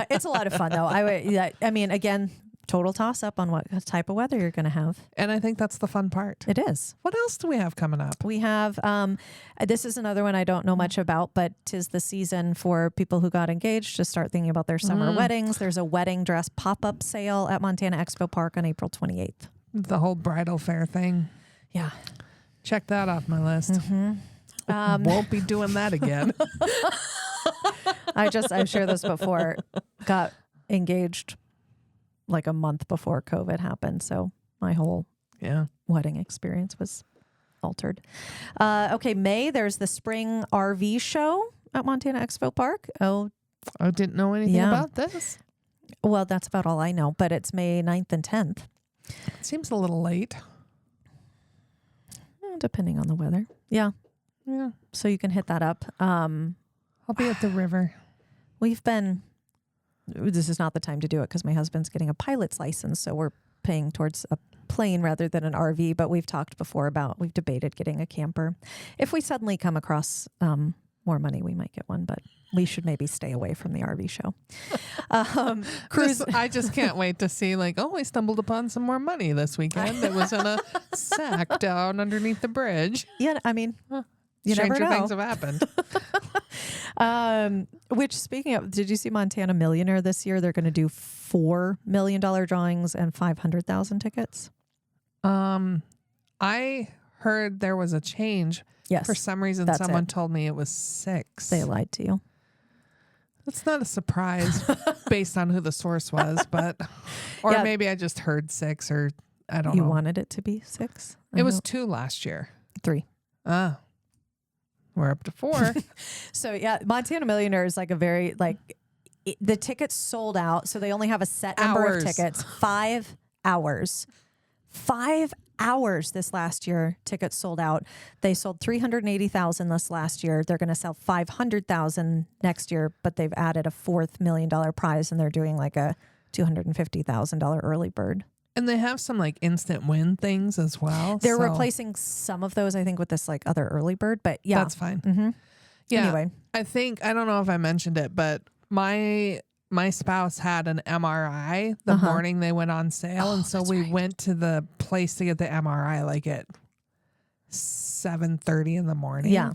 It's a lot of fun though. I mean, again, total toss up on what type of weather you're going to have. And I think that's the fun part. It is. What else do we have coming up? We have, this is another one I don't know much about, but 'tis the season for people who got engaged to start thinking about their summer weddings. There's a wedding dress pop-up sale at Montana Expo Park on April 28th. The whole bridal fair thing. Yeah. Check that off my list. Won't be doing that again. I've shared this before. Got engaged like a month before COVID happened. So my whole wedding experience was altered. Okay, May, there's the spring RV show at Montana Expo Park. Oh, I didn't know anything about this. Well, that's about all I know, but it's May 9th and 10th. It seems a little late. Depending on the weather. Yeah. Yeah. So you can hit that up. I'll be at the river. This is not the time to do it because my husband's getting a pilot's license. So we're paying towards a plane rather than an RV. But we've talked before we've debated getting a camper. If we suddenly come across more money, we might get one. But we should maybe stay away from the RV show. Cruise. I just can't wait to see we stumbled upon some more money this weekend. It was in a sack down underneath the bridge. Yeah, I mean, you never stranger know. things have happened. Which, speaking of, did you see Montana Millionaire this year? They're going to do $4 million drawings and 500,000 tickets. I heard there was a change. Yes. For some reason, someone told me it was 6. They lied to you. That's not a surprise based on who the source was, but maybe I just heard 6 or I don't know. You wanted it to be 6? It was 2 last year. 3. We're up to 4. So Montana Millionaire is like a very the tickets sold out. So they only have a set number of tickets. 5 hours. 5 hours this last year. Tickets sold out. They sold 380,000 this last year. They're going to sell 500,000 next year, but they've added a $4 million prize and they're doing like a $250,000 early bird. And they have some instant win things as well. They're replacing some of those, I think, with this other early bird, but yeah. That's fine. Mm-hmm. Yeah. Anyway. I don't know if I mentioned it, but my spouse had an MRI the morning they went on sale. And so we went to the place to get the MRI at 7:30 in the morning. Yeah.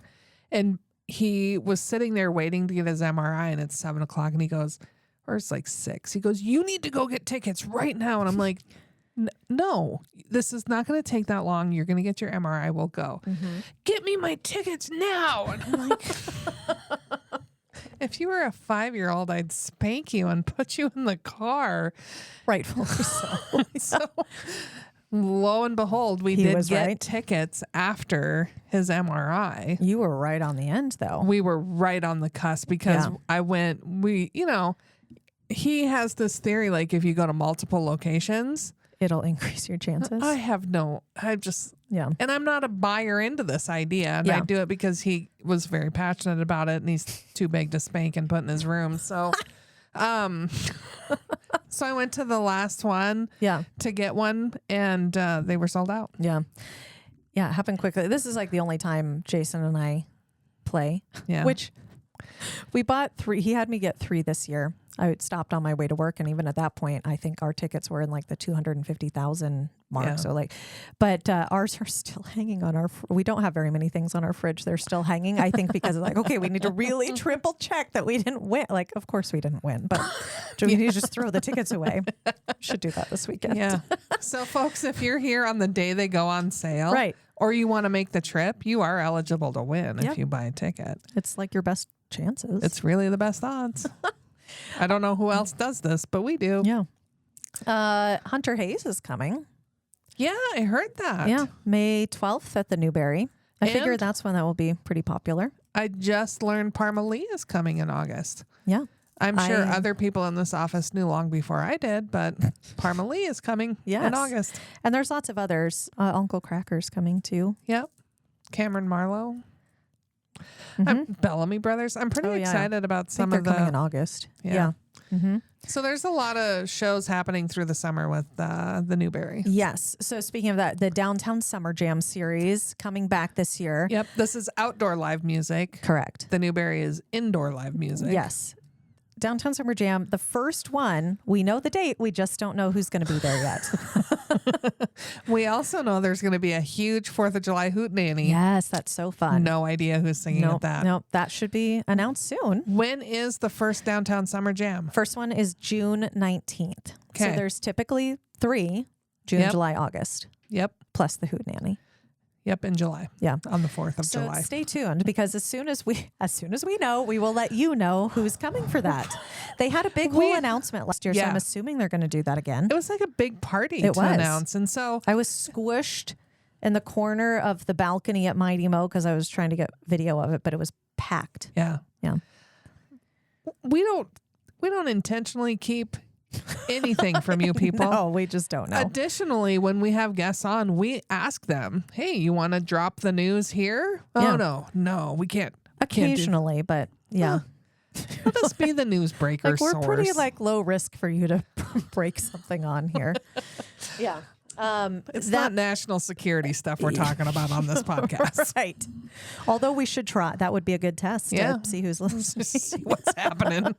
And he was sitting there waiting to get his MRI and it's 7 o'clock and he goes, or it's 6. He goes, "You need to go get tickets right now." And I'm like, "No, this is not going to take that long. You're going to get your MRI. We'll go. Get me my tickets now." And I'm like, if you were a 5-year-old, I'd spank you and put you in the car. Rightfully so. So lo and behold, we did get tickets after his MRI. You were right on the end, though. We were right on the cusp because he has this theory, if you go to multiple locations, it'll increase your chances. And I'm not a buyer into this idea. And I do it because he was very passionate about it and he's too big to spank and put in his room. So, so I went to the last one to get one and they were sold out. Yeah. Yeah. It happened quickly. This is the only time Jason and I play, which we bought 3. He had me get 3 this year. I stopped on my way to work, and even at that point, I think our tickets were in the 250,000 mark. Yeah. So but ours are still hanging on we don't have very many things on our fridge. They're still hanging. I think because okay, we need to really triple check that we didn't win. Of course we didn't win, but do we need to just throw the tickets away? Should do that this weekend. Yeah. So folks, if you're here on the day they go on sale, right, or you want to make the trip, you are eligible to win if you buy a ticket. It's your best chances. It's really the best odds. I don't know who else does this, but we do. Yeah. Hunter Hayes is coming. Yeah, I heard that. Yeah. May 12th at the Newberry. I figure that's when that will be pretty popular. I just learned Parma Lee is coming in August. Yeah. I'm sure other people in this office knew long before I did, but Parma Lee is coming in August. And there's lots of others. Uncle Cracker's coming too. Yep. Cameron Marlowe. Bellamy Brothers. I'm pretty excited about some of them coming in August. Yeah. Mm-hmm. So there's a lot of shows happening through the summer with the Newberry. Yes. So speaking of that, the Downtown Summer Jam series coming back this year. Yep. This is outdoor live music. Correct. The Newberry is indoor live music. Yes. Downtown Summer Jam, the first one, we know the date. We just don't know who's going to be there yet. We also know there's going to be a huge 4th of July hootenanny. Yes, that's so fun. No idea who's singing at that. Nope, that should be announced soon. When is the first Downtown Summer Jam? First one is June 19th. Okay. So there's typically 3, June, July, August. Yep. Plus the hootenanny. Yep, in July. Yeah. On the 4th of So July. stay tuned, because as soon as we know, we will let you know who's coming for that. They had a big whole announcement last year, so Yeah. I'm assuming they're going to do that again. It was like a big party It to was. announce. And so I was squished in the corner of the balcony at Mighty Mo because I was trying to get video of it, but it was packed. yeah. Yeah. We don't intentionally keep anything from you people. No, we just don't know. Additionally, when we have guests on, we ask them, hey, you want to drop the news here? Yeah. Oh, no, we can't. Occasionally, but yeah. Let us be the news breaker Like we're source. pretty like low risk for you to break something on here. Yeah. It's not national security stuff we're talking about on this podcast. Right. Although we should try. That would be a good test Yeah. to see who's listening. See what's happening.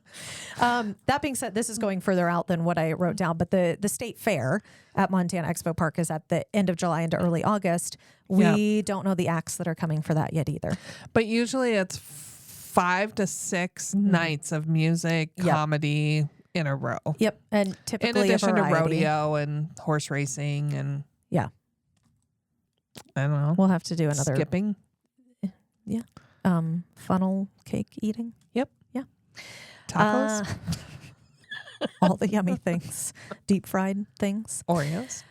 That being said, this is going further out than what I wrote down, but the state fair at Montana Expo Park is at the end of July into early August. We don't know the acts that are coming for that yet either. But usually it's 5 to 6 nights of music, comedy in a row. Yep. And In typically addition a to variety. rodeo and horse racing and Yeah. I don't know. We'll have to do another Skipping. funnel cake eating. Yep. Yeah. Tacos. All the yummy things. Deep fried things. Oreos.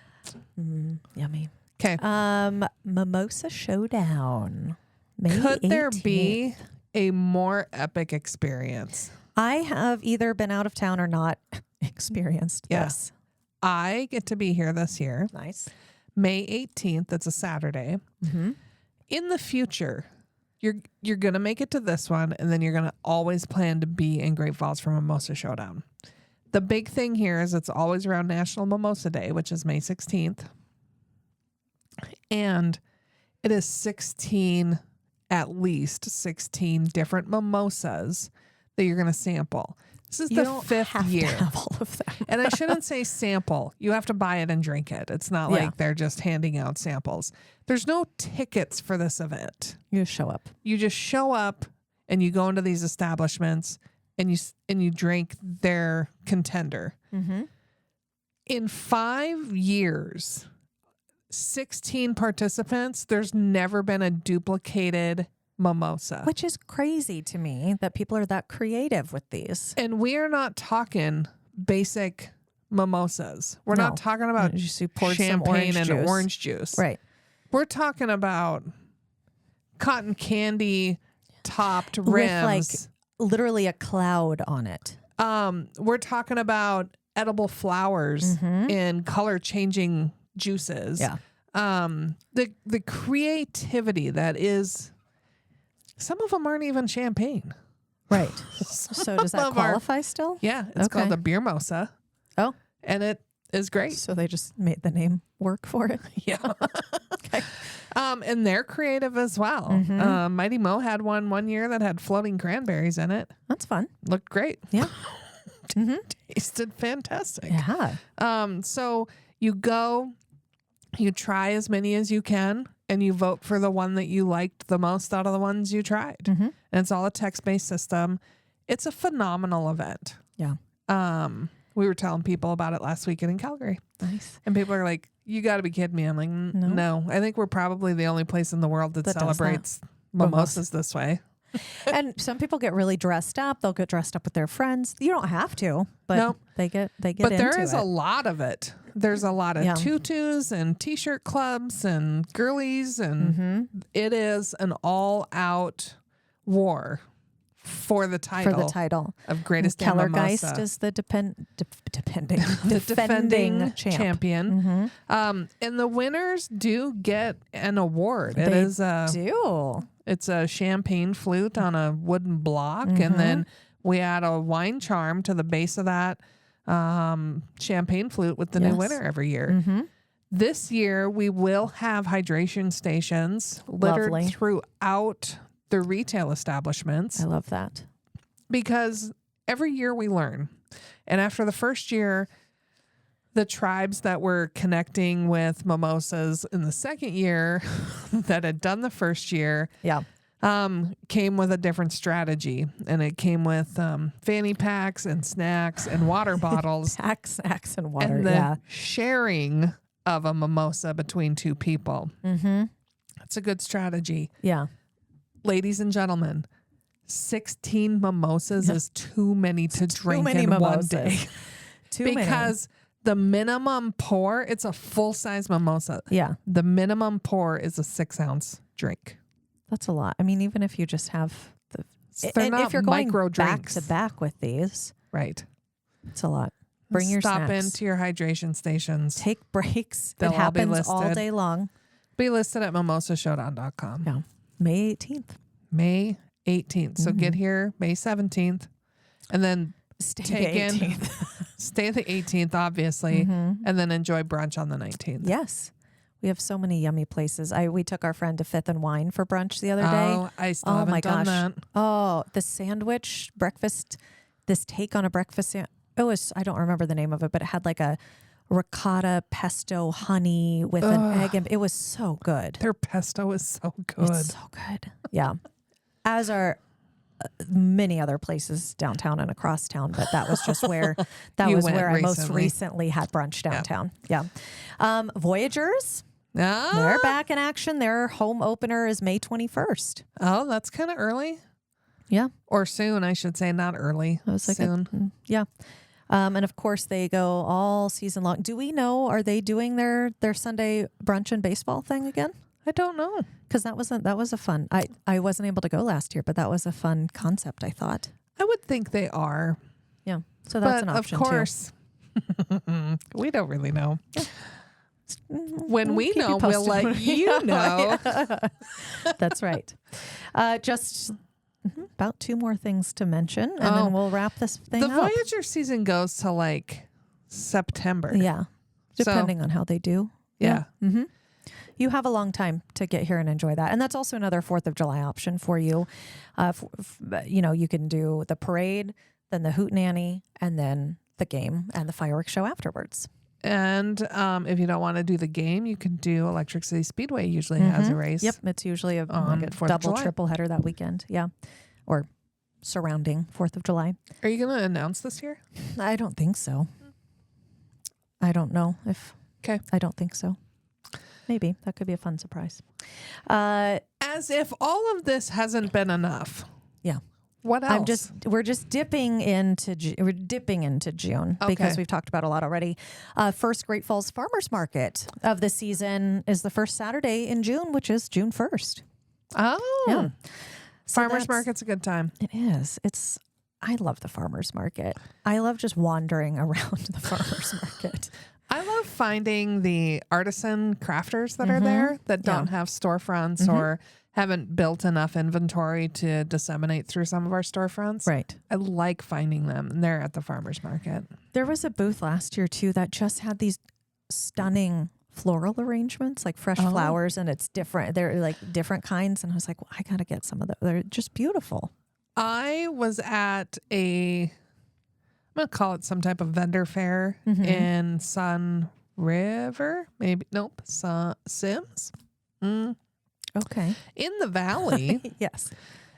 Yummy. Okay. Mimosa Showdown. May Could there 18th. be a more epic experience? I have either been out of town or not experienced this. I get to be here this year. Nice. May 18th. It's a Saturday. Mm-hmm. In the future, you're going to make it to this one, and then you're going to always plan to be in Great Falls for Mimosa Showdown. The big thing here is it's always around National Mimosa Day, which is May 16th. And it is at least 16 different mimosas that you're going to sample. This is You the don't 5th have year. to have all of them. And I shouldn't say sample. You have to buy it and drink it. It's not like they're just handing out samples. There's no tickets for this event. You show up. You just show up and you go into these establishments and you drink their contender. Mm-hmm. In 5 years, 16 participants, there's never been a duplicated mimosa. Which is crazy to me that people are that creative with these. And we are not talking basic mimosas. We're not talking about You poured some champagne and juice. orange juice. Right. We're talking about cotton candy topped rims. With like literally a cloud on it. We're talking about edible flowers in color changing juices. Yeah. The creativity that is, some of them aren't even champagne. Right. So does that of our- qualify still? Yeah, it's Okay. called the beer mosa, Oh, and it is great. so they just made the name work for it. Yeah. Okay. And they're creative as well. Mighty Mo had one year that had floating cranberries in it. That's fun. Looked great. Yeah. Tasted fantastic. Yeah. So you go, you try as many as you can, and you vote for the one that you liked the most out of the ones you tried. And it's all a text-based system. It's a phenomenal event. Yeah. We were telling people about it last weekend in Calgary. Nice. And people are like, you got to be kidding me. I'm like, no. I think we're probably the only place in the world that That does celebrates mimosas this way. And some people get really dressed up. They'll get dressed up with their friends. You don't have to, but No. they get But into there is it. a lot of it. There's a lot of Yeah. tutus and t-shirt clubs and girlies, and it is an all-out war for the title of greatest damn Kellergeist mimosa. is the defending defending champion. And the winners do get an award. It They is do. it's a champagne flute on a wooden block, and then we add a wine charm to the base of that champagne flute with the new Yes. winner every year. This year we will have hydration stations littered Lovely. throughout the retail establishments, I love that. because every year we learn. And after the first year, the tribes that were connecting with mimosas in the second year that had done the first year Yeah. came with a different strategy. And it came with fanny packs and snacks and water bottles Snacks and water. and the Yeah. sharing of a mimosa between two people. That's a good strategy. Yeah. Ladies and gentlemen, 16 mimosas is too many to drink many in mimosas. 1 day. Too many. Because the minimum pour, it's a full-size mimosa. Yeah. The minimum pour is a 6-ounce drink. That's a lot. I mean, even if you just have the... They're and not if you're going micro back drinks. to back with these, Right. it's a lot. Bring your Stop snacks. into your hydration stations. Take breaks. They'll it all be happens all listed. day long. Be listed at mimosashowdown.com. Yeah. May 18th. May 18th. So get here May 17th. And then Stay take the in 18th. stay the 18th, obviously, and then enjoy brunch on the 19th. Yes. We have so many yummy places. We took our friend to Fifth and Wine for brunch the other day. Oh, I still haven't done that. Oh, the sandwich breakfast, this take on a breakfast. It was, I don't remember the name of it, but it had like a ricotta pesto honey with an egg. And it was so good. Their pesto is so good. It's so good. Yeah. As are many other places downtown and across town, but that was just where You was went where I most recently. recently had brunch downtown. Yeah. Voyagers, Ah. they're back in action. Their home opener is May 21st. Oh, that's kind of early. Yeah. Or soon, I should say, not early. I was like, soon. yeah. And of course they go all season long. Do we know, are they doing their Sunday brunch and baseball thing again? I don't know. Because that was a fun, I wasn't able to go last year, but that was a fun concept, I thought. I would think they are. Yeah. So that's But an option of course, we don't really know. too. When we keep you know, we'll posted. let you know. That's right. Just about 2 more things to mention, and then we'll wrap this thing The up. Voyager season goes to like September. Yeah. So- Depending on how they do. Yeah. Mm-hmm. You have a long time to get here and enjoy that. And that's also another 4th of July option for you. You can do the parade, then the hootenanny, and then the game and the fireworks show afterwards. And if you don't want to do the game, you can do Electric City Speedway usually has a race. Yep. It's usually a 4th of double, July. triple header that weekend. Yeah. Or surrounding 4th of July. Are you going to announce this year? I don't think so. I don't know if. Okay. I don't think so. Maybe that could be a fun surprise. As if all of this hasn't been enough. Yeah. What else? We're just dipping into June because we've talked about a lot already. First Great Falls Farmers Market of the season is the first Saturday in June, which is June 1st. Oh. Yeah. So Farmers market's a good time. It is. I love the farmers market. I love just wandering around the farmers market. I love finding the artisan crafters that are there that don't have storefronts or haven't built enough inventory to disseminate through some of our storefronts. Right. I like finding them. And they're at the farmers market. There was a booth last year too that just had these stunning floral arrangements, like fresh flowers, and it's different. They're like different kinds. And I was like, well, I got to get some of those. They're just beautiful. I was at I'm going to call it some type of vendor fair in Sun River. Maybe. Nope. Sims. Okay. In the valley. Yes.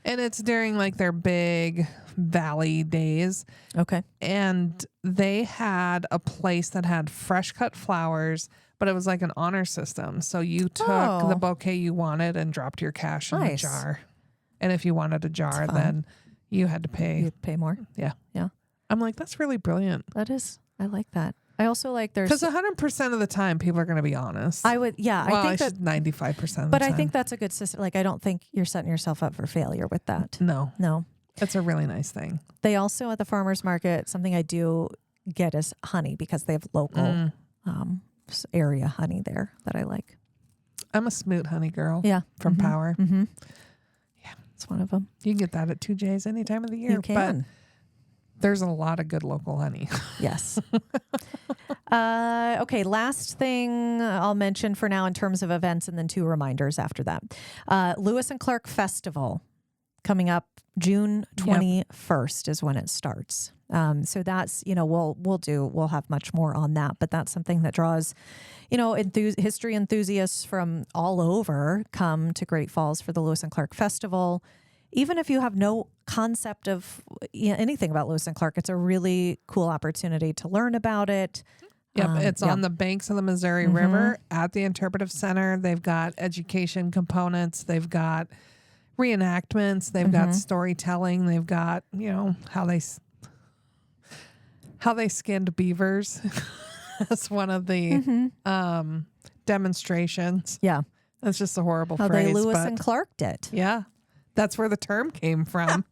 And it's during like their big valley days. Okay. And they had a place that had fresh cut flowers, but it was like an honor system. So you took the bouquet you wanted and dropped your cash in the Nice. jar. And if you wanted a jar, fun. then you had to pay. You pay more. Yeah. Yeah. I'm like, that's really brilliant. That is. I like that. I also like there's. Because 100% of the time, people are going to be honest. I would. Yeah. well, I think that. 95% of the But time. I think that's a good system. Like, I don't think you're setting yourself up for failure with that. No, No. it's a really nice thing. They also at the farmers market, something I do get is honey because they have local area honey there that I like. I'm a smoot honey girl. Yeah. From Power. Mm-hmm. Yeah. It's one of them. You can get that at 2J's any time of the year. You can. But there's a lot of good local honey. Yes. Okay. Last thing I'll mention for now in terms of events, and then 2 reminders after that. Lewis and Clark Festival coming up June 21st is when it starts. So that's, we'll have much more on that, but that's something that draws, history enthusiasts from all over come to Great Falls for the Lewis and Clark Festival. Even if you have no concept of anything about Lewis and Clark, it's a really cool opportunity to learn about it. Yep, it's Yeah. on the banks of the Missouri River at the Interpretive Center. They've got education components. They've got reenactments. They've got storytelling. They've got, how they skinned beavers. That's one of the demonstrations. Yeah. That's just a horrible How phrase. they Lewis but and Clark'd it. yeah, that's where the term came from.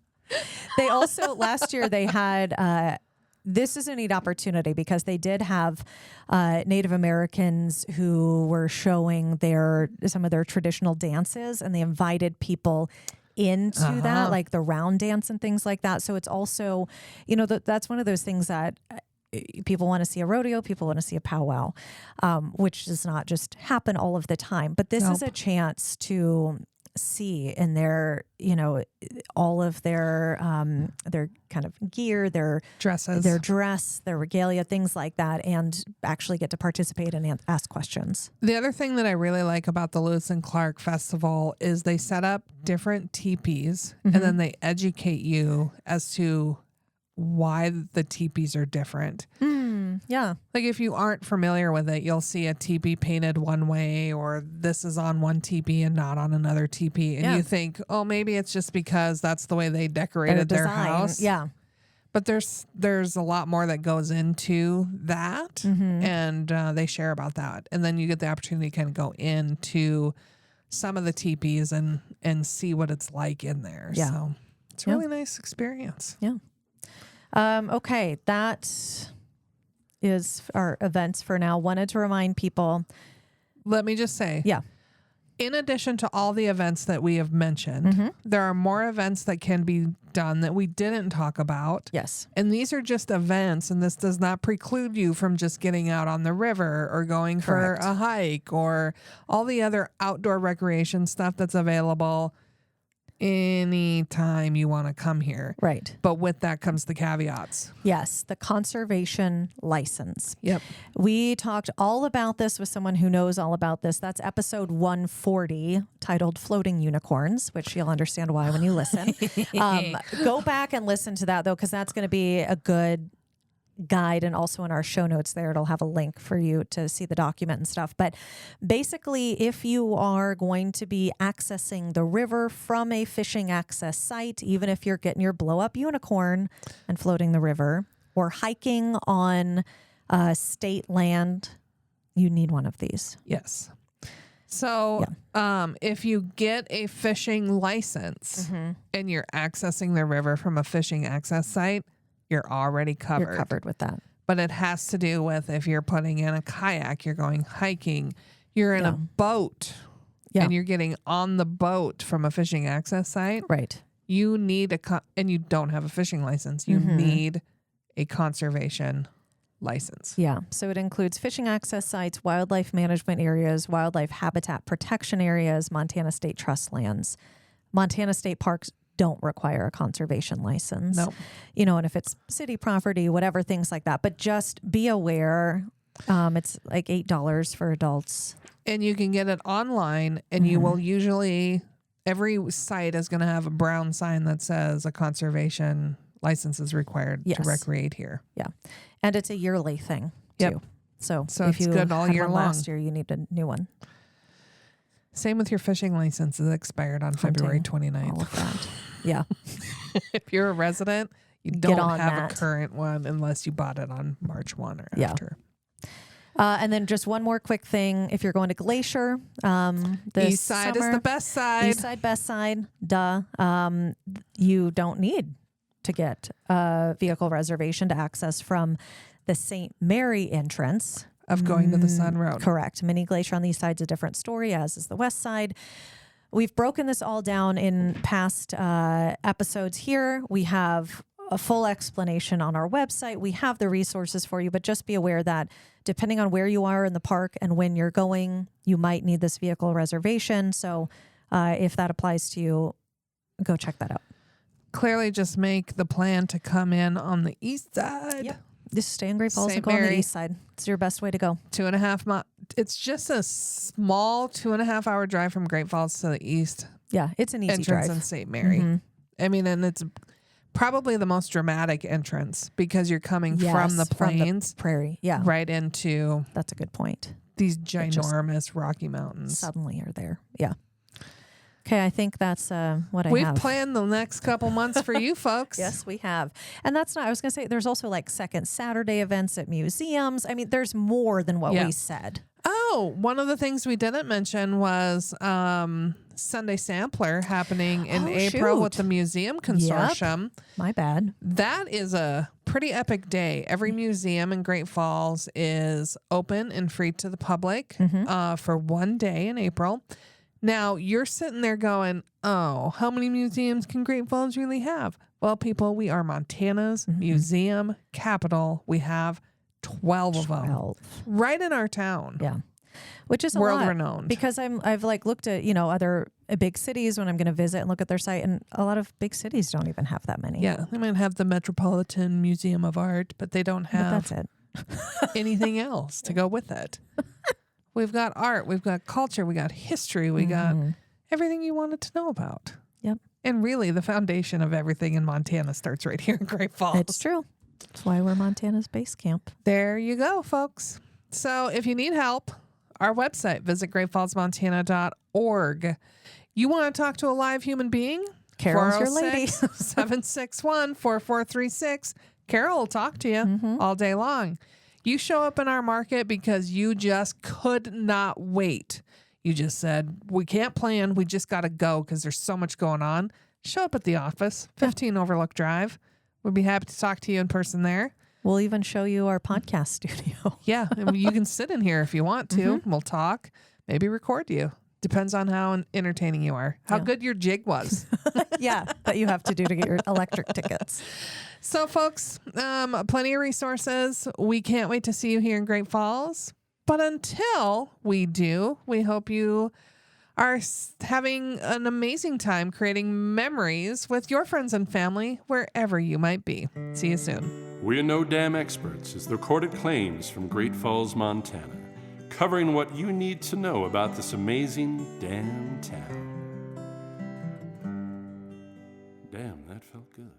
They also, last year, they had, this is a neat opportunity because they did have Native Americans who were showing some of their traditional dances, and they invited people into that, like the round dance and things like that. So it's also, that's one of those things that people want to see a rodeo, people want to see a powwow, which does not just happen all of the time. But this is a chance to see in their, all of their kind of gear, their Dresses, their dress, their regalia, things like that, and actually get to participate and ask questions. The other thing that I really like about the Lewis and Clark Festival is they set up different teepees and then they educate you as to why the teepees are different. Yeah. Like if you aren't familiar with it, you'll see a teepee painted one way, or this is on one teepee and not on another teepee. And you think, oh, maybe it's just because that's the way they decorated their house. Yeah. But there's a lot more that goes into that, and they share about that. And then you get the opportunity to kind of go into some of the teepees and see what it's like in there. Yeah. So it's a really nice experience. Yeah. Okay, that is our events for now. Wanted to remind people. Let me just say, in addition to all the events that we have mentioned, there are more events that can be done that we didn't talk about. Yes. And these are just events, and this does not preclude you from just getting out on the river or going for a hike or all the other outdoor recreation stuff that's available anytime you want to come here. Right. But with that comes the caveats. Yes, the conservation license. Yep. We talked all about this with someone who knows all about this. That's episode 140, titled Floating Unicorns, which you'll understand why when you listen. Go back and listen to that, though, because that's going to be a good guide, and also in our show notes there, it'll have a link for you to see the document and stuff. But basically, if you are going to be accessing the river from a fishing access site, even if you're getting your blow up unicorn and floating the river, or hiking on state land, you need one of these. Yes. So if you get a fishing license and you're accessing the river from a fishing access site, you're already covered. You're covered with that. But it has to do with if you're putting in a kayak, you're going hiking, you're in a boat, and you're getting on the boat from a fishing access site. Right. You need and you don't have a fishing license. You need a conservation license. Yeah. So it includes fishing access sites, wildlife management areas, wildlife habitat protection areas, Montana State Trust lands. Montana State Parks don't require a conservation license. No. And if it's city property, whatever, things like that. But just be aware, it's like $8 for adults. And you can get it online, and you will usually, every site is going to have a brown sign that says a conservation license is required to recreate here. Yeah. And it's a yearly thing too. So if it's you good all had year one long. last year, you need a new one. Same with your fishing license. It expired on February 29th. All of that. Yeah. If you're a resident, you Get don't on have that. a current one unless you bought it on March 1 or after. And then just one more quick thing. If you're going to Glacier, this East side is summer, the best side. East side, best side. Duh. You don't need to get a vehicle reservation to access from the St. Mary entrance Of going to the Sun Road. Correct. Mini Glacier on the east side is a different story, as is the west side. We've broken this all down in past episodes here. We have a full explanation on our website. We have the resources for you, but just be aware that depending on where you are in the park and when you're going, you might need this vehicle reservation. So if that applies to you, go check that out. Clearly just make the plan to come in on the east side. Yep. Just stay in Great Falls St. and go on Mary. the east side. It's your best way to go. 2.5 miles. It's just a small 2.5 hour drive from Great Falls to the east Yeah, it's an easy entrance drive. in St. Mary. I mean, and it's probably the most dramatic entrance because you're coming Yes, from the from the plains prairie. Yeah. right into That's a good point. these just ginormous Rocky Mountains. Suddenly are there. Yeah. Okay, I think that's what I We've have. planned the next couple months for you folks. Yes, we have. And that's not, I was going to say, there's also like second Saturday events at museums. I mean, there's more than what Yeah. we said. Oh, one of the things we didn't mention was Sunday Sampler happening in April with shoot. the Museum Consortium. My bad. That is a pretty epic day. Every museum in Great Falls is open and free to the public for one day in April. Now, you're sitting there going, oh, how many museums can Great Falls really have? Well, people, we are Montana's museum capital. We have 12 of them right in our town. Yeah. Which is a world lot, renowned. because I've like looked at, you know, other big cities when I'm going to visit and look at their site, and a lot of big cities don't even have that many. Yeah, they might have the Metropolitan Museum of Art, but they don't But have that's it. anything else to go with it. We've got art, we've got culture, we got history, we got everything you wanted to know about. Yep. And really, the foundation of everything in Montana starts right here in Great Falls. It's true. That's why we're Montana's base camp. There you go, folks. So if you need help, our website, visit greatfallsmontana.org. You want to talk to a live human being? Carol's your lady. 761-4436. Carol will talk to you all day long. You show up in our market because you just could not wait. You just said, we can't plan. We just got to go because there's so much going on. Show up at the office, 15 Overlook Drive. We'd be happy to talk to you in person there. We'll even show you our podcast studio. Yeah, and you can sit in here if you want to. We'll talk, maybe record you. Depends on how entertaining you are, how good your jig was. Yeah, that you have to do to get your electric tickets. So, folks, plenty of resources. We can't wait to see you here in Great Falls. But until we do, we hope you are having an amazing time creating memories with your friends and family wherever you might be. See you soon. We're No Damn Experts is the recorded claims from Great Falls, Montana, covering what you need to know about this amazing damn town. Damn, that felt good.